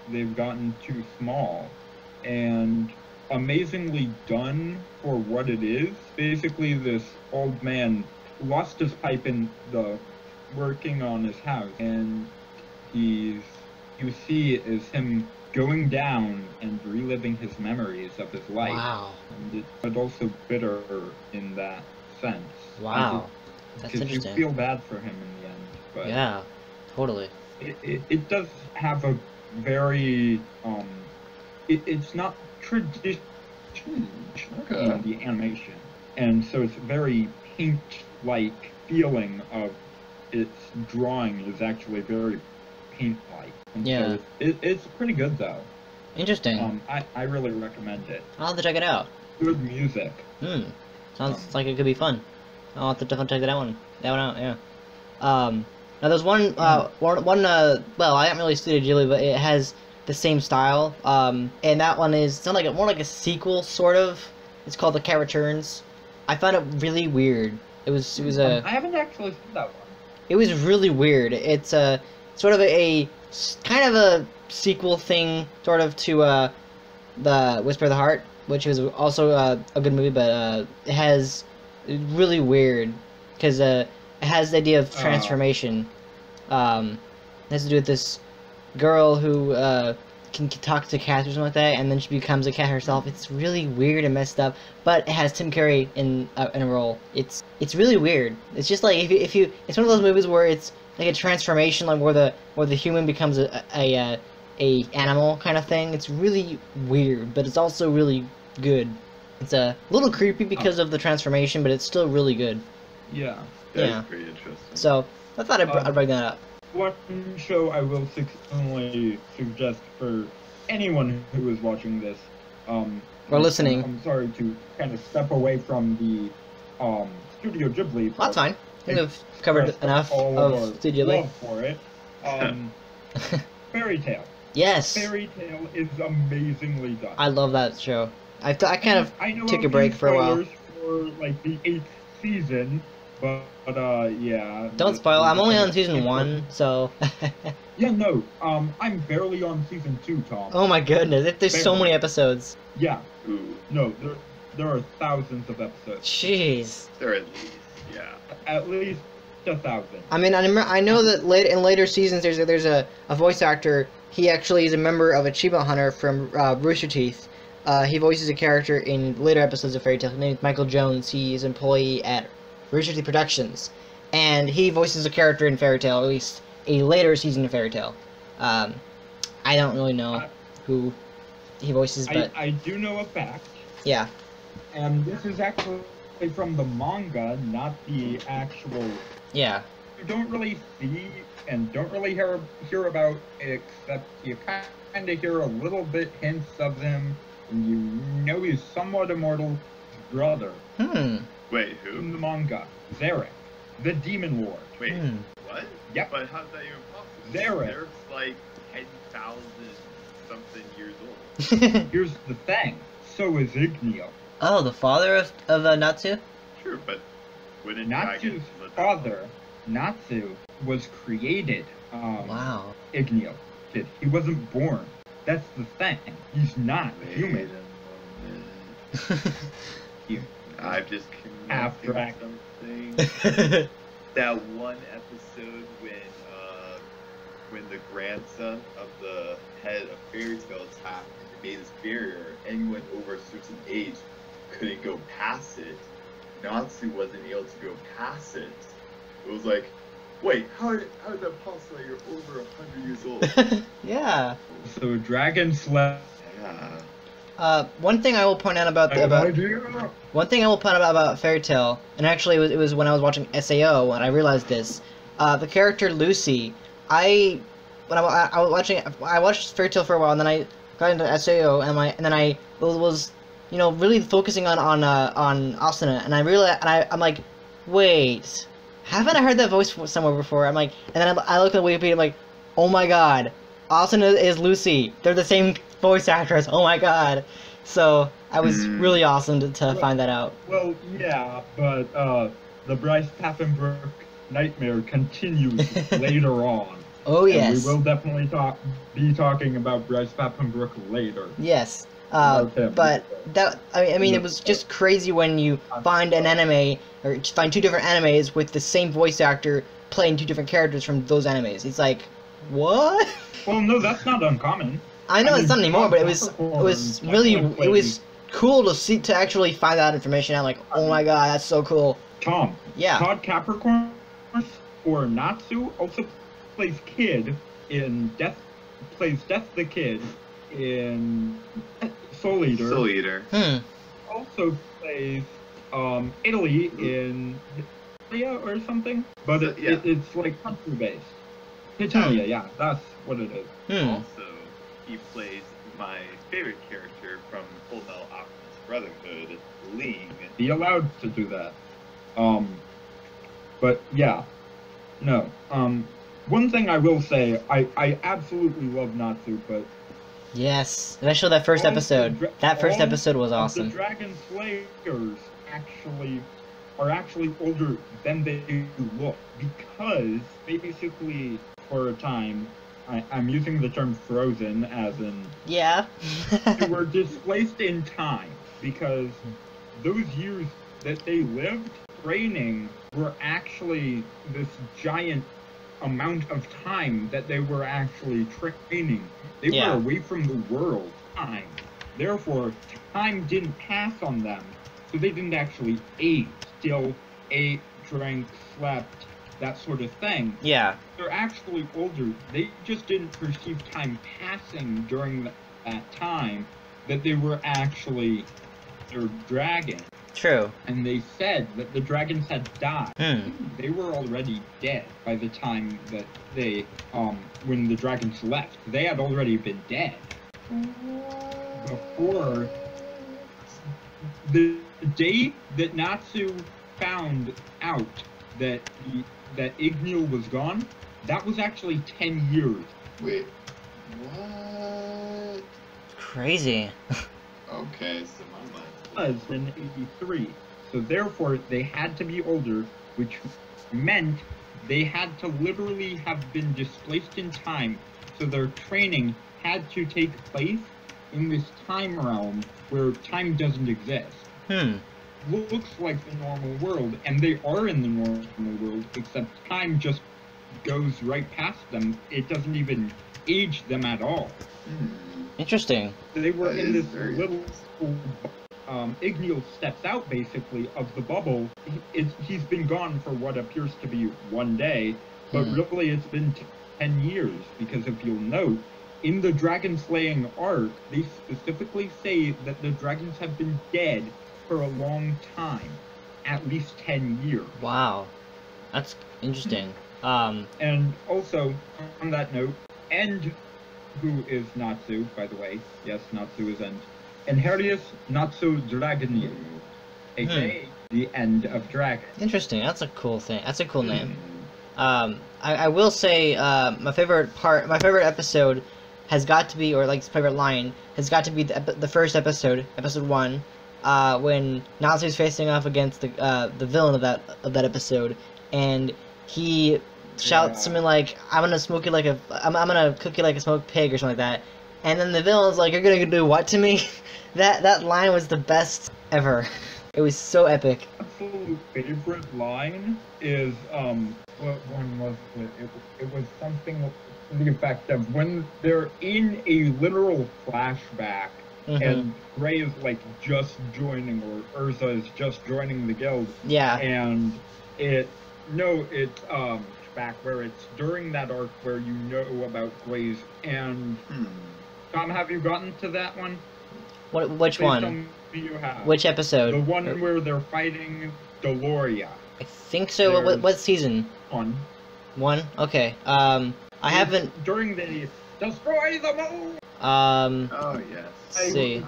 they've gotten too small. And amazingly done for what it is. Basically, this old man lost his pipe in the working on his house, and you see is him going down and reliving his memories of his life. Wow. But also bitter in that sense. Wow. That's interesting. Because you feel bad for him in the end. But yeah, totally. It does have a very it's not traditional in the animation, and so it's very paint-like feeling of its drawing is actually very paint-like. And yeah. So it's pretty good though. Interesting. I really recommend it. I'll have to check it out. Good music. Sounds like it could be fun. I'll have to definitely check that one out. Yeah. Now there's one. Well, I haven't really studied Ghibli, but it has the same style. And that one is more like a sequel, sort of. It's called The Cat Returns. I found it really weird. It was a. I haven't actually seen that one. It was really weird. It's a sort of a kind of a sequel thing, sort of to the Whisper of the Heart, which was also a good movie, but it has really weird because it has the idea of transformation. It has to do with this girl who can talk to cats or something like that, and then she becomes a cat herself. It's really weird and messed up, but it has Tim Curry in a role. It's really weird. It's just like if you it's one of those movies where it's like a transformation, like where the human becomes a animal kind of thing. It's really weird, but it's also really good. It's a little creepy because of the transformation, but it's still really good. Yeah. That's pretty interesting. So I thought I'd bring that up. One show I will certainly suggest for anyone who is watching this, or listening. I'm sorry to kind of step away from the Studio Ghibli. That's fine. I think we've covered enough of Studio Ghibli. Love for it. Fairy Tail. Yes. Fairy Tail is amazingly done. I love that show. I kind of took a break for a while. For like the 8th season, but yeah. Don't spoil. I'm only on season 1, so. Yeah, no. I'm barely on season 2, Tom. Oh my goodness! There's so many episodes. Yeah. Ooh. No, there are thousands of episodes. Jeez. There at least, yeah. At least 1,000. I mean, I know that in later seasons there's a voice actor. He actually is a member of Achievement Hunter from Rooster Teeth. He voices a character in later episodes of Fairy Tail. His name is Michael Jones. He is an employee at Rooster Teeth Productions, and he voices a character in Fairy Tail, at least a later season of Fairy Tail. I don't really know who he voices, but I do know a fact. Yeah. And this is actually from the manga, not the actual. Yeah. You don't really see and don't really hear about, except you kind of hear a little bit hints of him, and you know he's somewhat immortal brother. Wait, who? In the manga, Zarek, the Demon Lord. Wait, what? Yep. But how's that even possible? Zarek. Zarek's like 10,000 something years old. Here's the thing. So is Igneo. Oh, the father of Natsu? Sure, but wouldn't Natsu's father, Natsu, was created. Wow. Igneo did. He wasn't born. That's the thing. He's not human. I've just Abstract. something. That one episode when the grandson of the head of Fairy Tail attacked and made this barrier, anyone over a certain age couldn't go past it. Natsu wasn't able to go past it. It was like, wait, how is that possible? You're over 100 years old. Yeah. So Dragon Slayer. Yeah. One thing I will point out about Fairy Tail, and actually it was when I was watching SAO when I realized this. The character Lucy, I watched Fairy Tail for a while, and then I got into SAO, and then I was really focusing on Asuna, and I realized, and I'm like, wait, haven't I heard that voice somewhere before? I'm like, and then I look at Wikipedia, I'm like, oh my god, Asuna is Lucy. They're the same voice actress. Oh my god. So I was really awesome to find that out. Well, yeah, but the Bryce Papenbrook nightmare continues later on. Oh yes. And we will definitely be talking about Bryce Papenbrook later. Yes. But that I mean it was just crazy when you find an anime or find two different animes with the same voice actor playing two different characters from those animes. It's like, what? Well, no, that's not uncommon. I know it's not anymore, but it was cool to actually find that information out. Like, oh my god, that's so cool. Tom. Yeah. Todd Capricorn or Natsu also plays Kid in Death the Kid in Soul Eater. Soul Eater. Also plays Italy in Italia or something, but it's like country based. Italia, yeah, that's what it is. Also, he plays my favorite character from Full Metal Alchemist Brotherhood, Ling. Be allowed to do that. But yeah, no. One thing I will say, I absolutely love Natsu, but yes, especially that first episode. That first episode was awesome. The Dragon Slayers are actually older than they look, because they basically, for a time, I'm using the term frozen as in... Yeah. they were displaced in time, because those years that they lived training were actually this giant amount of time that they were actually training. They were away from the world time. Therefore, time didn't pass on them, so they didn't actually age. Still ate, drank, slept, that sort of thing. Yeah. They're actually older. They just didn't perceive time passing during that time that they were actually their dragon. True. And they said that the dragons had died. They were already dead by the time that they, when the dragons left. They had already been dead. Before the day that Natsu found out that Igneo was gone, that was actually 10 years. Wait, what? Crazy. Okay, so my mind was in 83. So therefore, they had to be older, which meant they had to literally have been displaced in time. So their training had to take place in this time realm where time doesn't exist. looks like the normal world, and they are in the normal world, except time just goes right past them. It doesn't even age them at all. Interesting. They were in this little Igneal steps out, basically, of the bubble. He's been gone for what appears to be 1 day, but really it's been 10 years, because if you'll note, in the dragon slaying arc, they specifically say that the dragons have been dead for a long time, at least 10 years. Wow, that's interesting. And also, on that note, End, who is Natsu, by the way, yes, Natsu is End, and Herius Natsu Dragonier, aka the End of Dragon. Interesting. That's a cool thing. That's a cool name. I will say my favorite episode has got to be, or like favorite line has got to be the first episode, episode 1, when Natsu's facing off against the villain of that episode, and he shouts something like, "I'm gonna smoke you like I'm gonna cook you like a smoked pig" or something like that, and then the villain's like, "You're gonna do what to me?" That line was the best ever. It was so epic. Absolute favorite line is what one was it? It was something to the effect of when they're in a literal flashback and Gray is like just joining, or Urza is just joining the guild. Yeah. And it's back where it's during that arc where you know about Gray's and Tom, have you gotten to that one? Which one? You have. Which episode? The one where they're fighting Deloria. I think so. What season? 1. 1? Okay. I haven't. During the Destroy the Moon! Oh, yes. Let's see.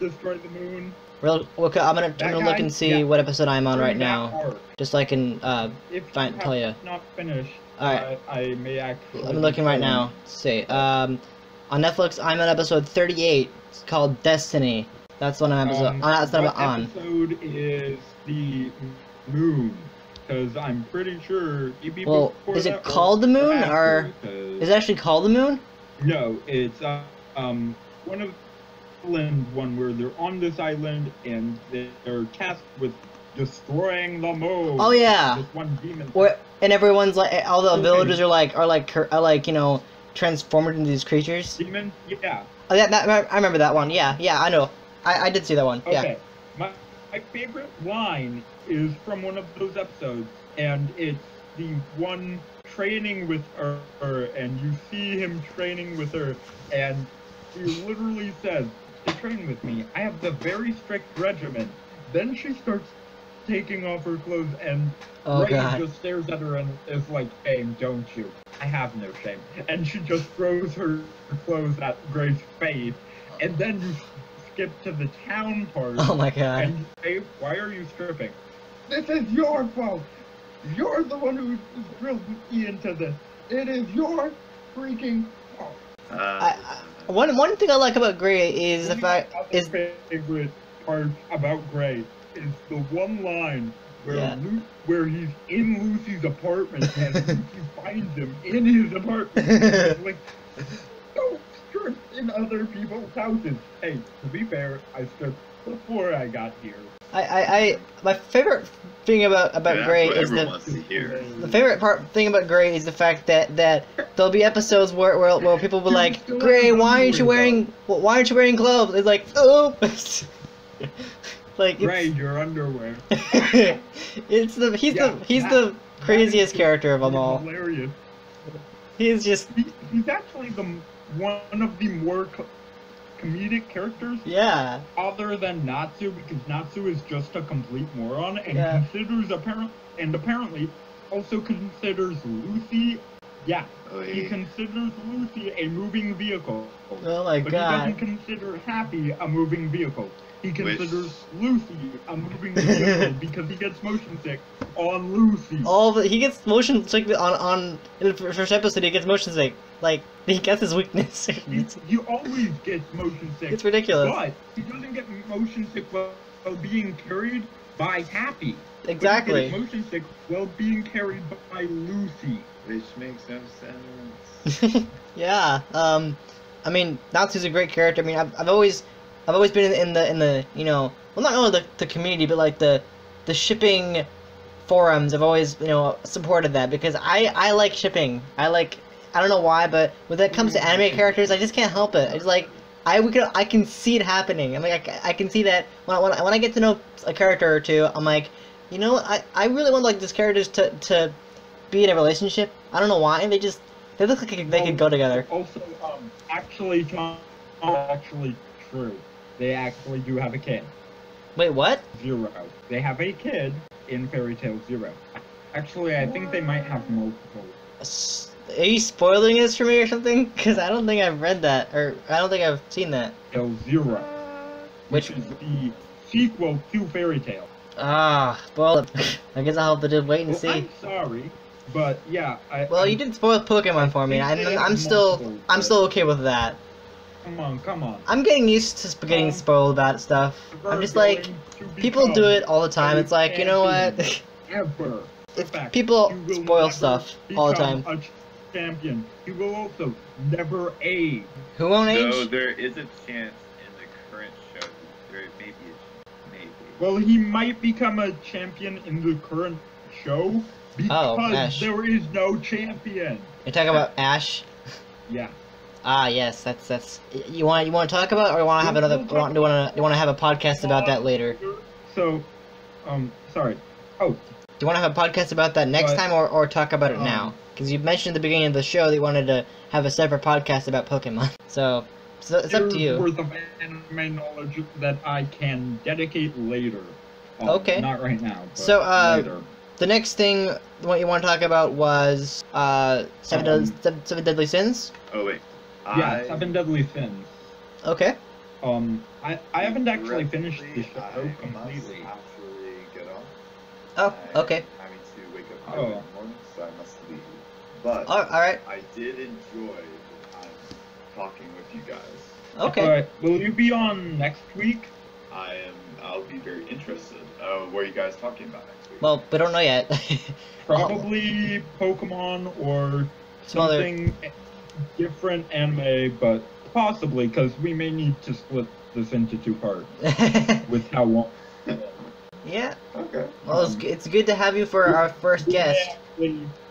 Destroy the Moon. I'm gonna look and see what episode I'm on right now. Just so I can tell you. Not finished. Alright. I may actually. I'm looking right now. Let's see. On Netflix, I'm on episode 38. It's called Destiny. That's what I'm episode. That's what I'm on. Episode is the Moon, because I'm pretty sure. Well, is it called the Moon, or is it actually called the Moon? No, it's one of one where they're on this island and they're tasked with destroying the moon. Oh yeah. This one demon. And everyone's like, all the villagers are like you know, transformed into these creatures. Demon? Yeah. Oh yeah, I remember that one. Yeah, I know. I did see that one. Okay. Yeah. My favorite line is from one of those episodes, and it's the one training with her, and you see him training with her, and he literally says, "To train with me, I have the very strict regimen." Then she starts taking off her clothes, and Ray just stares at her and is like, "Shame, don't you?" "I have no shame." And she just throws her clothes at Gray's face, and then you skip to the town part. Oh my god. And Ray, why are you stripping? "This is your fault. You're the one who drilled me into this. It is your freaking fault." One thing I like about Gray is the fact is favorite part about Gray is the one line where where he's in Lucy's apartment and Lucy finds him in his apartment. And like, don't strip in other people's houses. Hey, to be fair, I stripped before I got here. My favorite thing about Gray is the favorite thing about Gray is the fact that there'll be episodes where people will be like, "Gray, why aren't you wearing clothes?" It's like, oh, like Gray, your underwear. He's the craziest character of them all. Hilarious. He's actually one of the more comedic characters. Yeah. Other than Natsu, because Natsu is just a complete moron and considers apparently also considers Lucy. Yeah. He considers Lucy a moving vehicle. Oh my god. But he doesn't consider Happy a moving vehicle. He considers Lucy a moving vehicle because he gets motion sick on Lucy. He gets motion sick on in the first episode. He gets motion sick. Like, he gets his weakness. He always gets motion sick. It's ridiculous. But he doesn't get motion sick while being carried by Happy. Exactly. He gets motion sick while being carried by Lucy. Which makes no sense. Yeah. I mean, Natsu's a great character. I mean, I've always been in the you know, well, not only the community, but like the shipping forums have always, you know, supported that, because I like shipping. I don't know why, but when it comes to anime characters, I just can't help it. It's like I can see it happening. I'm like I can see that when I get to know a character or two, I'm like, you know what, I really want like these characters to be in a relationship. I don't know why. They look like they could go together. Also, actually, John, actually true. They actually do have a kid. Wait, what? Zero. They have a kid in Fairy Tail Zero. Actually, I think they might have multiple. Are you spoiling this for me or something? Because I don't think I've read that, or I don't think I've seen that. Tail Zero, Which is the sequel to Fairy Tail. Ah, spoil it. I guess I'll have to just wait and see. I'm sorry, but yeah. Well, you did spoil Pokemon for me. I'm still okay with that. Come on. I'm getting used to getting spoiled about stuff. I'm just like, people do it all the time. It's like, you know what? Ever. People spoil stuff all the time. A champion. He will also never age. Who won't age? No, there is a chance in the current show. There may be a maybe. Well, he might become a champion in the current show because there is no champion. You're talking about Ash? Yeah. Ah, yes. That's. You want to talk about, or you want to have another? Do you want to have a podcast about that later? So, sorry. Oh. Do you want to have a podcast about that next time, or talk about it now? Because you mentioned at the beginning of the show that you wanted to have a separate podcast about Pokemon. So it's up to you. Worth of anime knowledge that I can dedicate later. Okay. Not right now. But so later. The next thing what you want to talk about was Seven Deadly Sins. Oh wait. Yeah, Seven Deadly Sins. Okay. I haven't actually finished the show completely. Actually get on. Oh, okay. Having to wake up early in the morning, so I must leave. But all right. I did enjoy the time talking with you guys. Okay. Alright, will you be on next week? I'll be very interested. What are you guys talking about next week? Well, we don't know yet. Probably Pokemon or Some other- something different anime, but possibly, because we may need to split this into two parts with how long. Yeah. Okay. Well, it's good to have you for our first guest.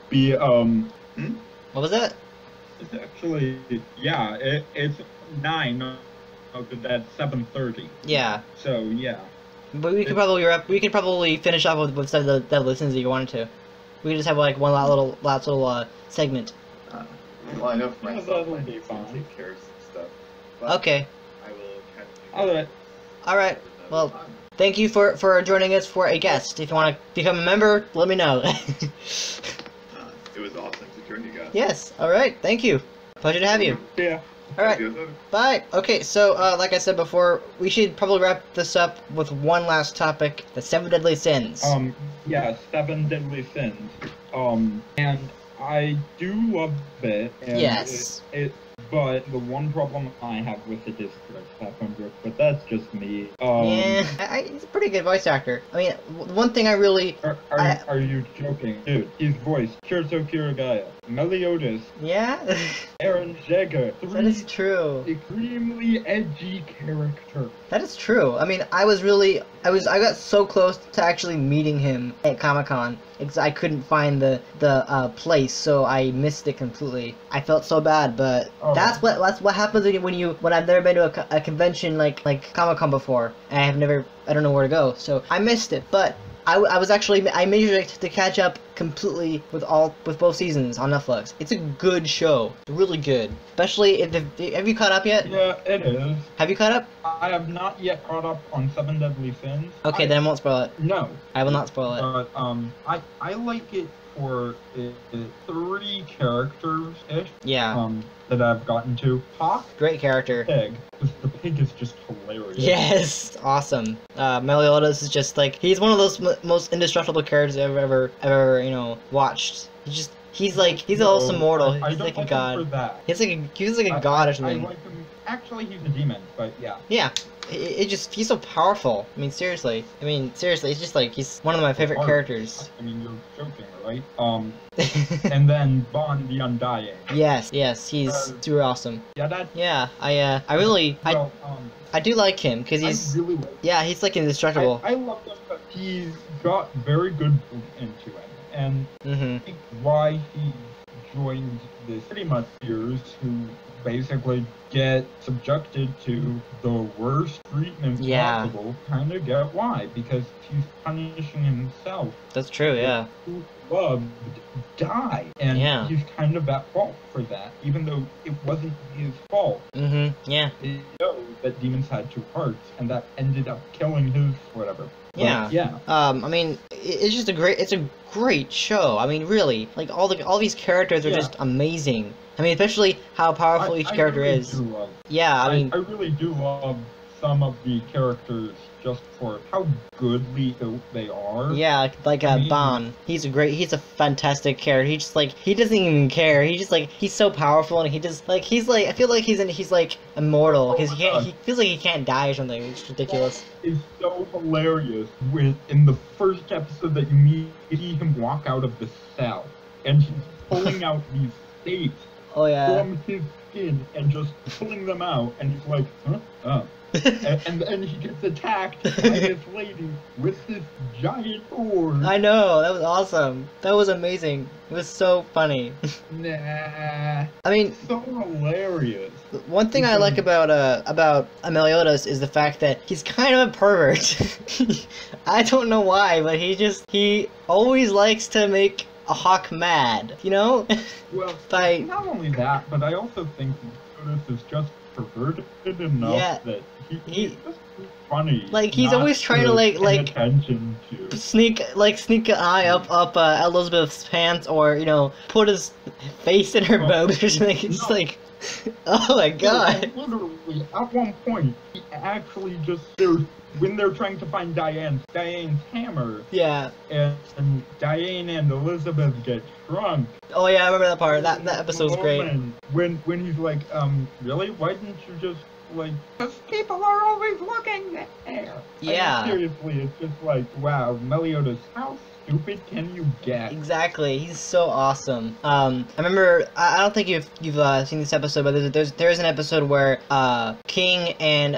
Be What was that? It's actually it's 9. That's 7:30. Yeah. So yeah. But we could probably finish off with some of the Deadly Sins that you wanted to. We could just have like one last little segment. Well, I know for Yeah, myself, that'll I be need to fine. take care of some stuff. But Okay. I will catch you. Alright. All right. Well, thank you for joining us for a guest. If you want to become a member, let me know. It was awesome to join you guys. Yes. All right. Thank you. Pleasure to have you. Yeah. All right. Bye. Okay. So, like I said before, we should probably wrap this up with one last topic: the 7 Deadly Sins. Yeah, 7 Deadly Sins. And I do love it. And Yes. But the one problem I have with it is Chris Heffenberg, but that's just me. Yeah, he's a pretty good voice actor. I mean, one thing I really... Are you joking? Dude, his voice, Kirito Kirigaya, Meliodas, Yeah? Aaron Jagger, That is true. extremely edgy characters. That is true. I mean, I got so close to actually meeting him at Comic-Con because I couldn't find the place, so I missed it completely. I felt so bad, but that's what happens when I've never been to a convention like Comic-Con before, and I don't know where to go, so I missed it. But I made sure to catch up completely with both seasons on Netflix. It's a good show, really good. Especially have you caught up yet? Yeah, it is. Have you caught up? I have not yet caught up on 7 Deadly Sins. Okay, then I won't spoil it. No. I will not spoil it. But I like it for 3 characters-ish. Yeah. That I've gotten to. Hawk, Great character. Pig. The pig is just hilarious. Yes, awesome. Meliodas is just like, he's one of those most indestructible characters I've ever watched. He's an awesome mortal. He's like a god. For that. He's like a god or something. I like him. Actually, he's a demon, but yeah. Yeah, he's so powerful. I mean, seriously. It's just like, he's one of my favorite characters. I mean, you're joking, right? And then Bond the Undying. Yes, he's super awesome. Yeah, I do like him, because he's, he's like indestructible. I love him, but he's got very good into it, and I think why he joined this pretty much peers who basically get subjected to the worst treatment possible, kind of get why, because he's punishing himself. That's true, yeah. Who loved die, and he's kind of at fault for that, even though it wasn't his fault. Yeah. He knows that demons had two hearts, and that ended up killing his whatever. But, yeah. I mean, it's just it's a great show. I mean, really, like all these characters are just amazing. I mean, especially how powerful each character really is. I really do love some of the characters just for how goodly they are. Yeah, like Bond. He's a fantastic character. He doesn't even care. He's so powerful, and I feel like he's like immortal, because he feels like he can't die or something. It's ridiculous. It's so hilarious in the first episode that you see him walk out of the cell, and he's pulling out these stapes from his skin and just pulling them out, and he's like, huh? and he gets attacked by this lady with this giant sword. I know, that was awesome. That was amazing. It was so funny. Nah. I mean, so hilarious. One thing I like about Meliodas is the fact that he's kind of a pervert. I don't know why, but he always likes to make a hawk mad, you know? Well, not only that, but I also think Meliodas is just perverted enough that he's just funny. Like, he's always trying to pay attention to sneak an eye up Elizabeth's pants, or put his face in her boobs or something. It's like, oh my god. Literally, at one point, he actually just when they're trying to find Diane's hammer. Yeah. And Diane and Elizabeth get drunk. Oh yeah, I remember that part. That episode's great. When he's like, really? Why didn't you just because people are always looking there. Yeah. I mean, seriously, it's just like, wow, Meliodas, how stupid can you get? Exactly. He's so awesome. I remember, I don't think you've seen this episode, but there's an episode where King and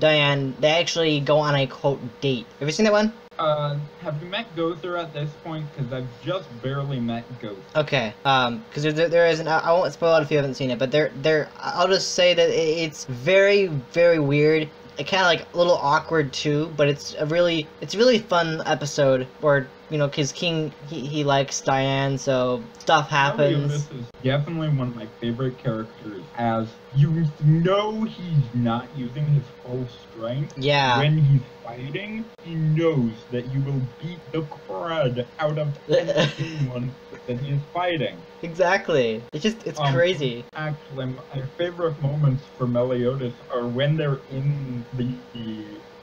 Diane, they actually go on a quote date. Have you seen that one? Have you met Gother at this point? Because I've just barely met Gother. Okay, because there is I won't spoil it if you haven't seen it, but I'll just say that it's very, very weird. It kind of like a little awkward too, but it's a really fun episode where, because King, he likes Diane, so stuff happens. This is definitely one of my favorite characters, as you know he's not using his full strength. Yeah. When he's fighting, he knows that you will beat the crud out of anyone that he is fighting. Exactly. It's crazy. Actually, my favorite moments for Meliodas are when they're in the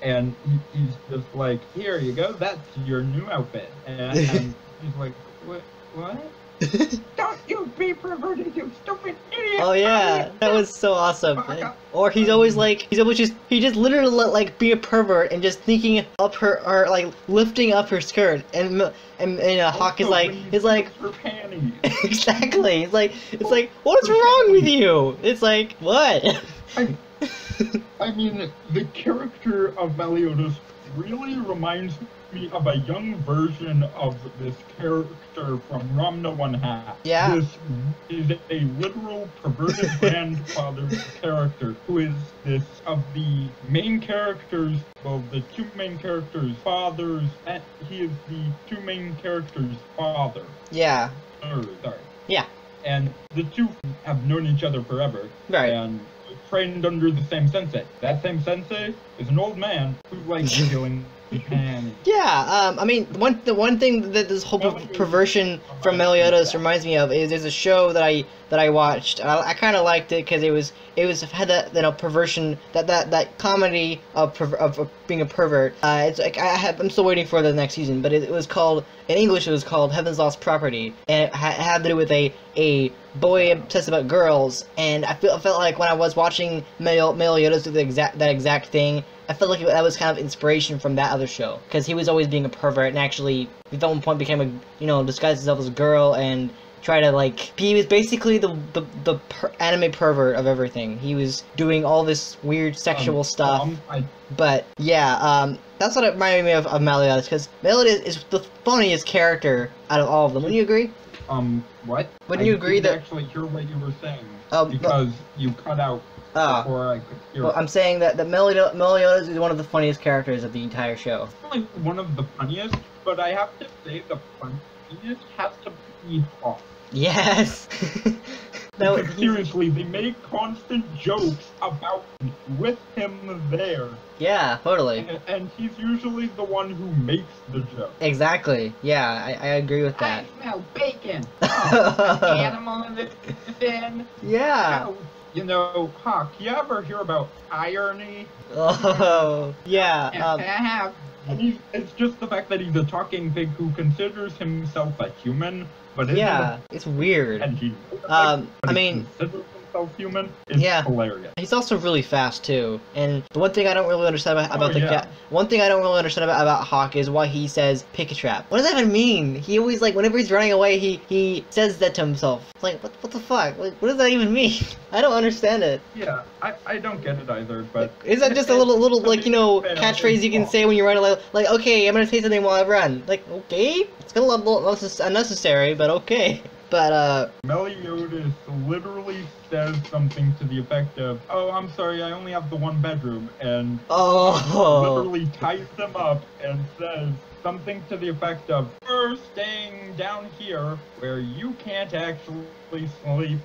and he's just like, here you go, that's your new outfit. And he's like, what? Don't you be perverted, you stupid idiot! Oh yeah, that was so awesome. Or he just literally like be a pervert and just sneaking up her, or like lifting up her skirt, and Hawk is like, her panties. Exactly. It's like, what's wrong with you? It's like, what? I mean, the character of Meliodas really reminds me of a young version of this character from Ramna One Half. Yeah. This is a literal perverted grandfather character who is this of the main characters, well, the two main characters' fathers, and he is the two main characters' father. Yeah. Sorry. Yeah. And the two have known each other forever. Right. And trained under the same sensei. That same sensei is an old man who likes killing And Yeah, I mean, the one thing that this whole perversion from Meliodas reminds me of is there's a show that I watched. I kind of liked it because it had that perversion, that comedy of being a pervert. It's like I'm still waiting for the next season, but it was called, in English it was called Heaven's Lost Property, and it had to do with a boy obsessed about girls, and I felt like when I was watching Meliodas do that exact thing, I felt like that was kind of inspiration from that other show, because he was always being a pervert and actually at one point became disguised himself as a girl and try to he was basically the anime pervert of everything. He was doing all this weird sexual stuff. But yeah, that's what it reminded me of Meliodas, because Meliodas is the funniest character out of all of them. Wouldn't you agree? What? Wouldn't you agree that? I didn't actually hear what you were saying because you cut out before I could hear. Well, I'm saying that Meliodas is one of the funniest characters of the entire show. Like one of the funniest, but I have to say the funniest has to be Hawk. Yes. No, seriously, they make constant jokes about with him there. Yeah, totally. And he's usually the one who makes the joke. Exactly. Yeah, I agree with that. I smell bacon. Oh, animal in the bin. Yeah. Hawk, you ever hear about irony? Oh, yeah. I have. And it's just the fact that he's a talking pig who considers himself a human, but it's weird. And he, I mean, considers himself human. It's hilarious. He's also really fast too. And the one thing I don't really understand about Hawk is why he says pick a trap. What does that even mean? He always whenever he's running away, he says that to himself. It's like what the fuck? What does that even mean? I don't understand it. Yeah, I don't get it either. But is that just a little catchphrase you can say when you're running? Like okay, I'm gonna say something while I run. Like okay, it's gonna look a little unnecessary, but okay. But Meliodas literally says something to the effect of, "Oh, I'm sorry, I only have the one bedroom," and literally ties them up and says something to the effect of, "We're staying down here where you can't actually sleep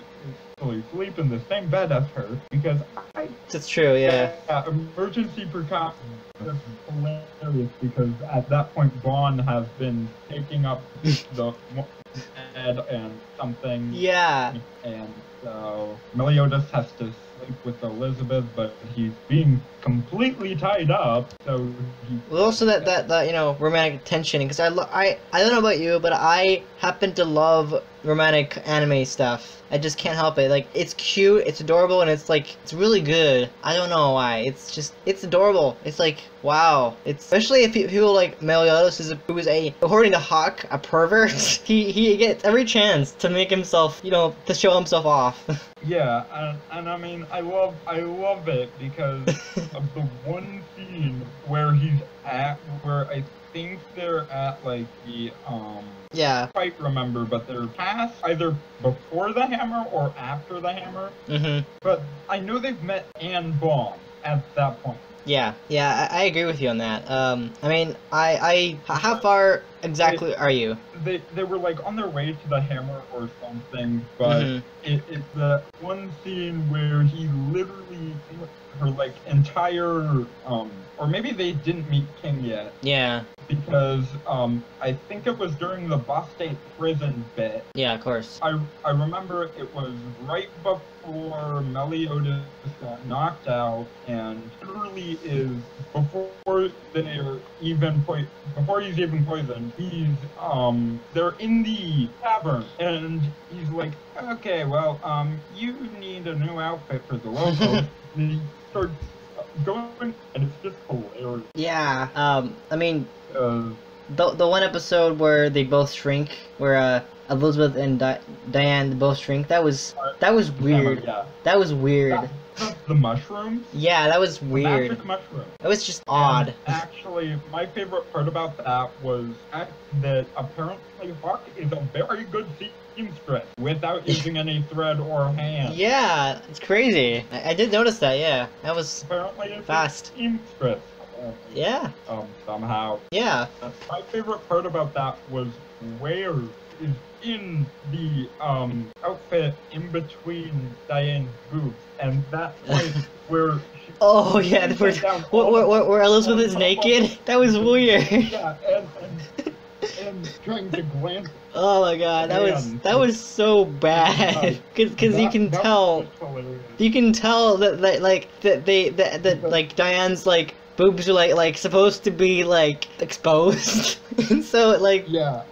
in the same bed as her because I." That's true, yeah. Emergency precautions. That's hilarious because at that point, Vaughn has been taking up the bed and something. Yeah. And so Meliodas has to sleep with Elizabeth, but he's being completely tied up. So well, also that romantic tension, because I don't know about you, but I happen to love romantic anime stuff. I just can't help it. Like, it's cute, it's adorable, and it's really good. I don't know why. It's adorable. It's like, wow. It's especially if people like Meliodas who is according to Hawk, a pervert. he gets every chance to make himself, to show himself off. Yeah, and I mean, I love it because of the one scene where I think they're at the yeah. I can't quite remember, but they're past either before the hammer or after the hammer. Mm-hmm. But I know they've met Anne Baum at that point. Yeah, I agree with you on that. I mean, how far exactly are you? They were on their way to the hammer or something, but it's the one scene where he literally, her entire, or maybe they didn't meet King yet. Yeah. Because I think it was during the Bostate prison bit. Yeah, of course. I remember it was right before Meliodas got knocked out, and literally is before he's even poisoned. They're in the tavern, and he's like, okay, well, you need a new outfit for the locals. And he starts going, and it's just hilarious. Yeah. I mean. The one episode where they both shrink, where Elizabeth and Diane both shrink, that was weird. Yeah. That was weird. The mushrooms? Yeah, that was weird. The magic mushroom. It was just odd. And actually, my favorite part about that was that apparently Hawk is a very good seamstress without using any thread or hand. Yeah, it's crazy. I did notice that. Yeah, that was apparently fast. A seamstress. Yeah. Somehow. Yeah. My favorite part about that was where is in the outfit in between Diane's boobs, and that point where she Oh yeah, the first where Elizabeth is naked. That was weird. Yeah, and trying to glance. Oh my god, that was so bad. Cause you can tell that like Diane's like boobs are like supposed to be like exposed, and so like Yeah.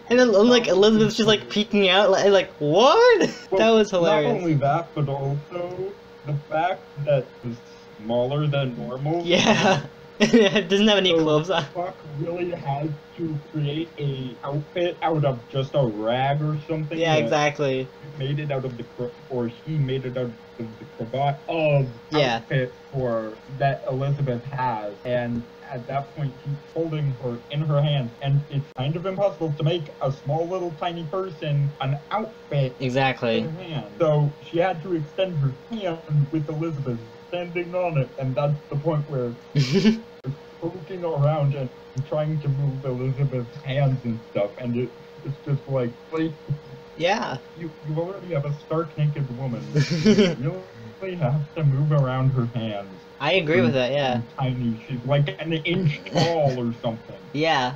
and then like Elizabeth's just like peeking out like what? Well, That was hilarious. Not only that, but also the fact that it's smaller than normal. Yeah. It doesn't have any So clothes on. Puck really had to create a outfit out of just a rag or something. Yeah, that exactly. Made it out of he made it out of the cravat of outfit for that Elizabeth has, and at that point she's holding her in her hands, and it's kind of impossible to make a small little tiny person an outfit Exactly. in her hand. So she had to extend her hand with Elizabeth standing on it, and that's the point where it's poking around and trying to move Elizabeth's hands and stuff, and it's just like Yeah. you already have a stark naked woman. You really have to move around her hands. I agree with that. Yeah. Tiny. She's like an inch tall or something. Yeah.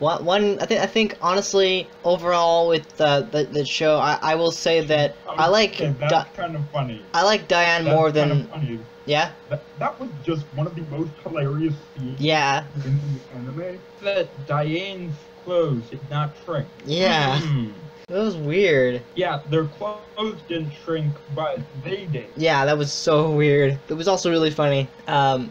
I think honestly overall with the show I will say that I like that's kind of funny. I like Diane That's more kind than of funny. yeah. That was just one of the most hilarious scenes Yeah. in the anime. That Diane's clothes did not shrink. Yeah. That was weird. Yeah, their clothes didn't shrink, but they did. Yeah, that was so weird. It was also really funny. Now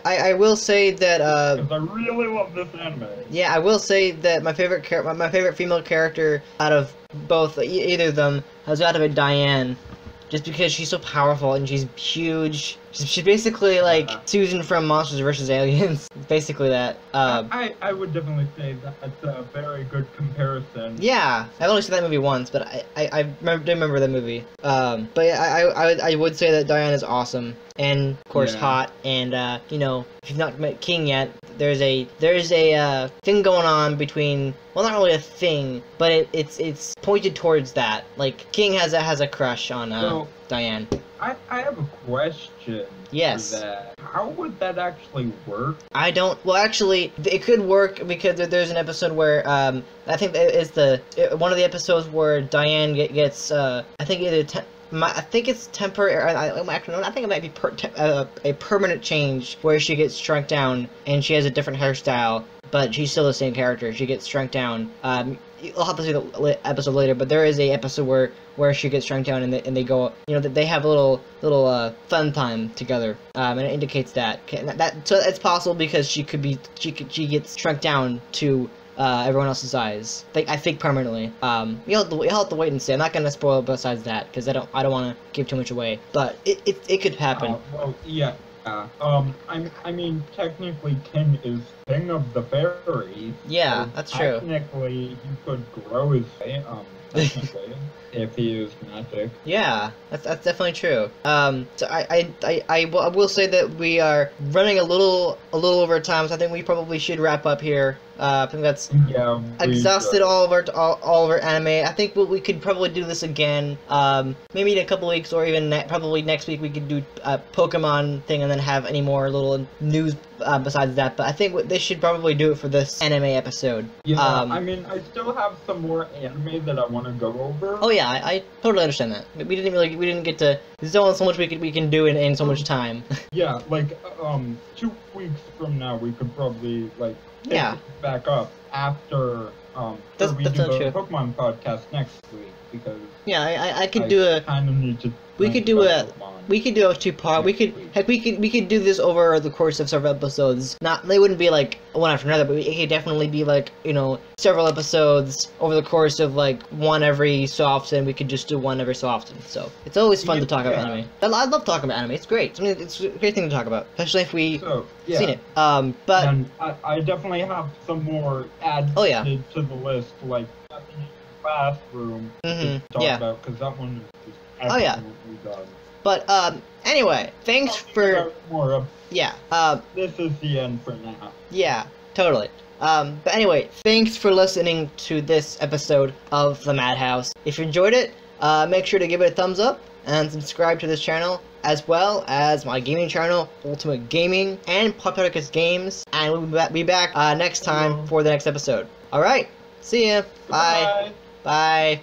I will say that Because I really love this anime. yeah, I will say that my favorite female character out of both either of them has got to be Diane, just because she's so powerful and she's huge. She's basically like Susan from Monsters vs. Aliens. Basically that. I would definitely say that's a very good comparison. Yeah, I've only seen that movie once, but I remember that movie. But yeah, I would say that Diane is awesome and of course hot, and you know, if you've not met King yet, there's a thing going on between, well, not really a thing, but it's pointed towards that. Like King has a crush on Diane. I have a question. Yes. For that. How would that actually work? I don't. Well, actually, it could work because there's an episode where I think it's one of the episodes where Diane gets I think either I think it's temporary. Actually, I think it might be a permanent change where she gets shrunk down and she has a different hairstyle, but she's still the same character. She gets shrunk down. I'll have to see the episode later, but there is a episode where she gets shrunk down and they go, you know, they have a little fun time together, and it indicates that so it's possible because she gets shrunk down to everyone else's size. I think permanently. You'll have to wait and see. I'm not gonna spoil besides that because I don't want to give too much away, but it could happen. Well, yeah. I mean, technically, King is King of the Fairies. Yeah, so that's true. Technically, he could grow his technically, if he used magic. Yeah, that's definitely true. So I will say that we are running a little over time, so I think we probably should wrap up here. I think that's exhausted all of our anime. I think we could probably do this again. Maybe in a couple weeks, or even probably next week we could do a Pokemon thing, and then have any more little news besides that. But I think they should probably do it for this anime episode. Yeah, I mean, I still have some more anime that I want to go over. Oh yeah, I totally understand that. We didn't get to. There's only so much we can do in so much time. Yeah, like 2 weeks from now we could probably like pick it back up after that's we do not the true. Pokemon podcast next week, because yeah, I could do a. Kind of need to. We could do a 2-part. We could do this over the course of several episodes. They wouldn't be like one after another, but it could definitely be like, you know, several episodes over the course of like one every so often. We could just do one every so often. So it's always fun to talk about anime. I love talking about anime. It's great. I mean, it's a great thing to talk about, especially if we've seen it. But and I definitely have some more added to the list, like Bathroom to talk about, because that one is absolutely done. But anyway, thanks for more. yeah. This is the end for now. Yeah. Totally. But anyway, thanks for listening to this episode of The Madhouse. If you enjoyed it, make sure to give it a thumbs up and subscribe to this channel, as well as my gaming channel, Ultimate Gaming, and Poptartacus Games, and we'll be back next time for the next episode. Alright, see ya. Bye. Bye.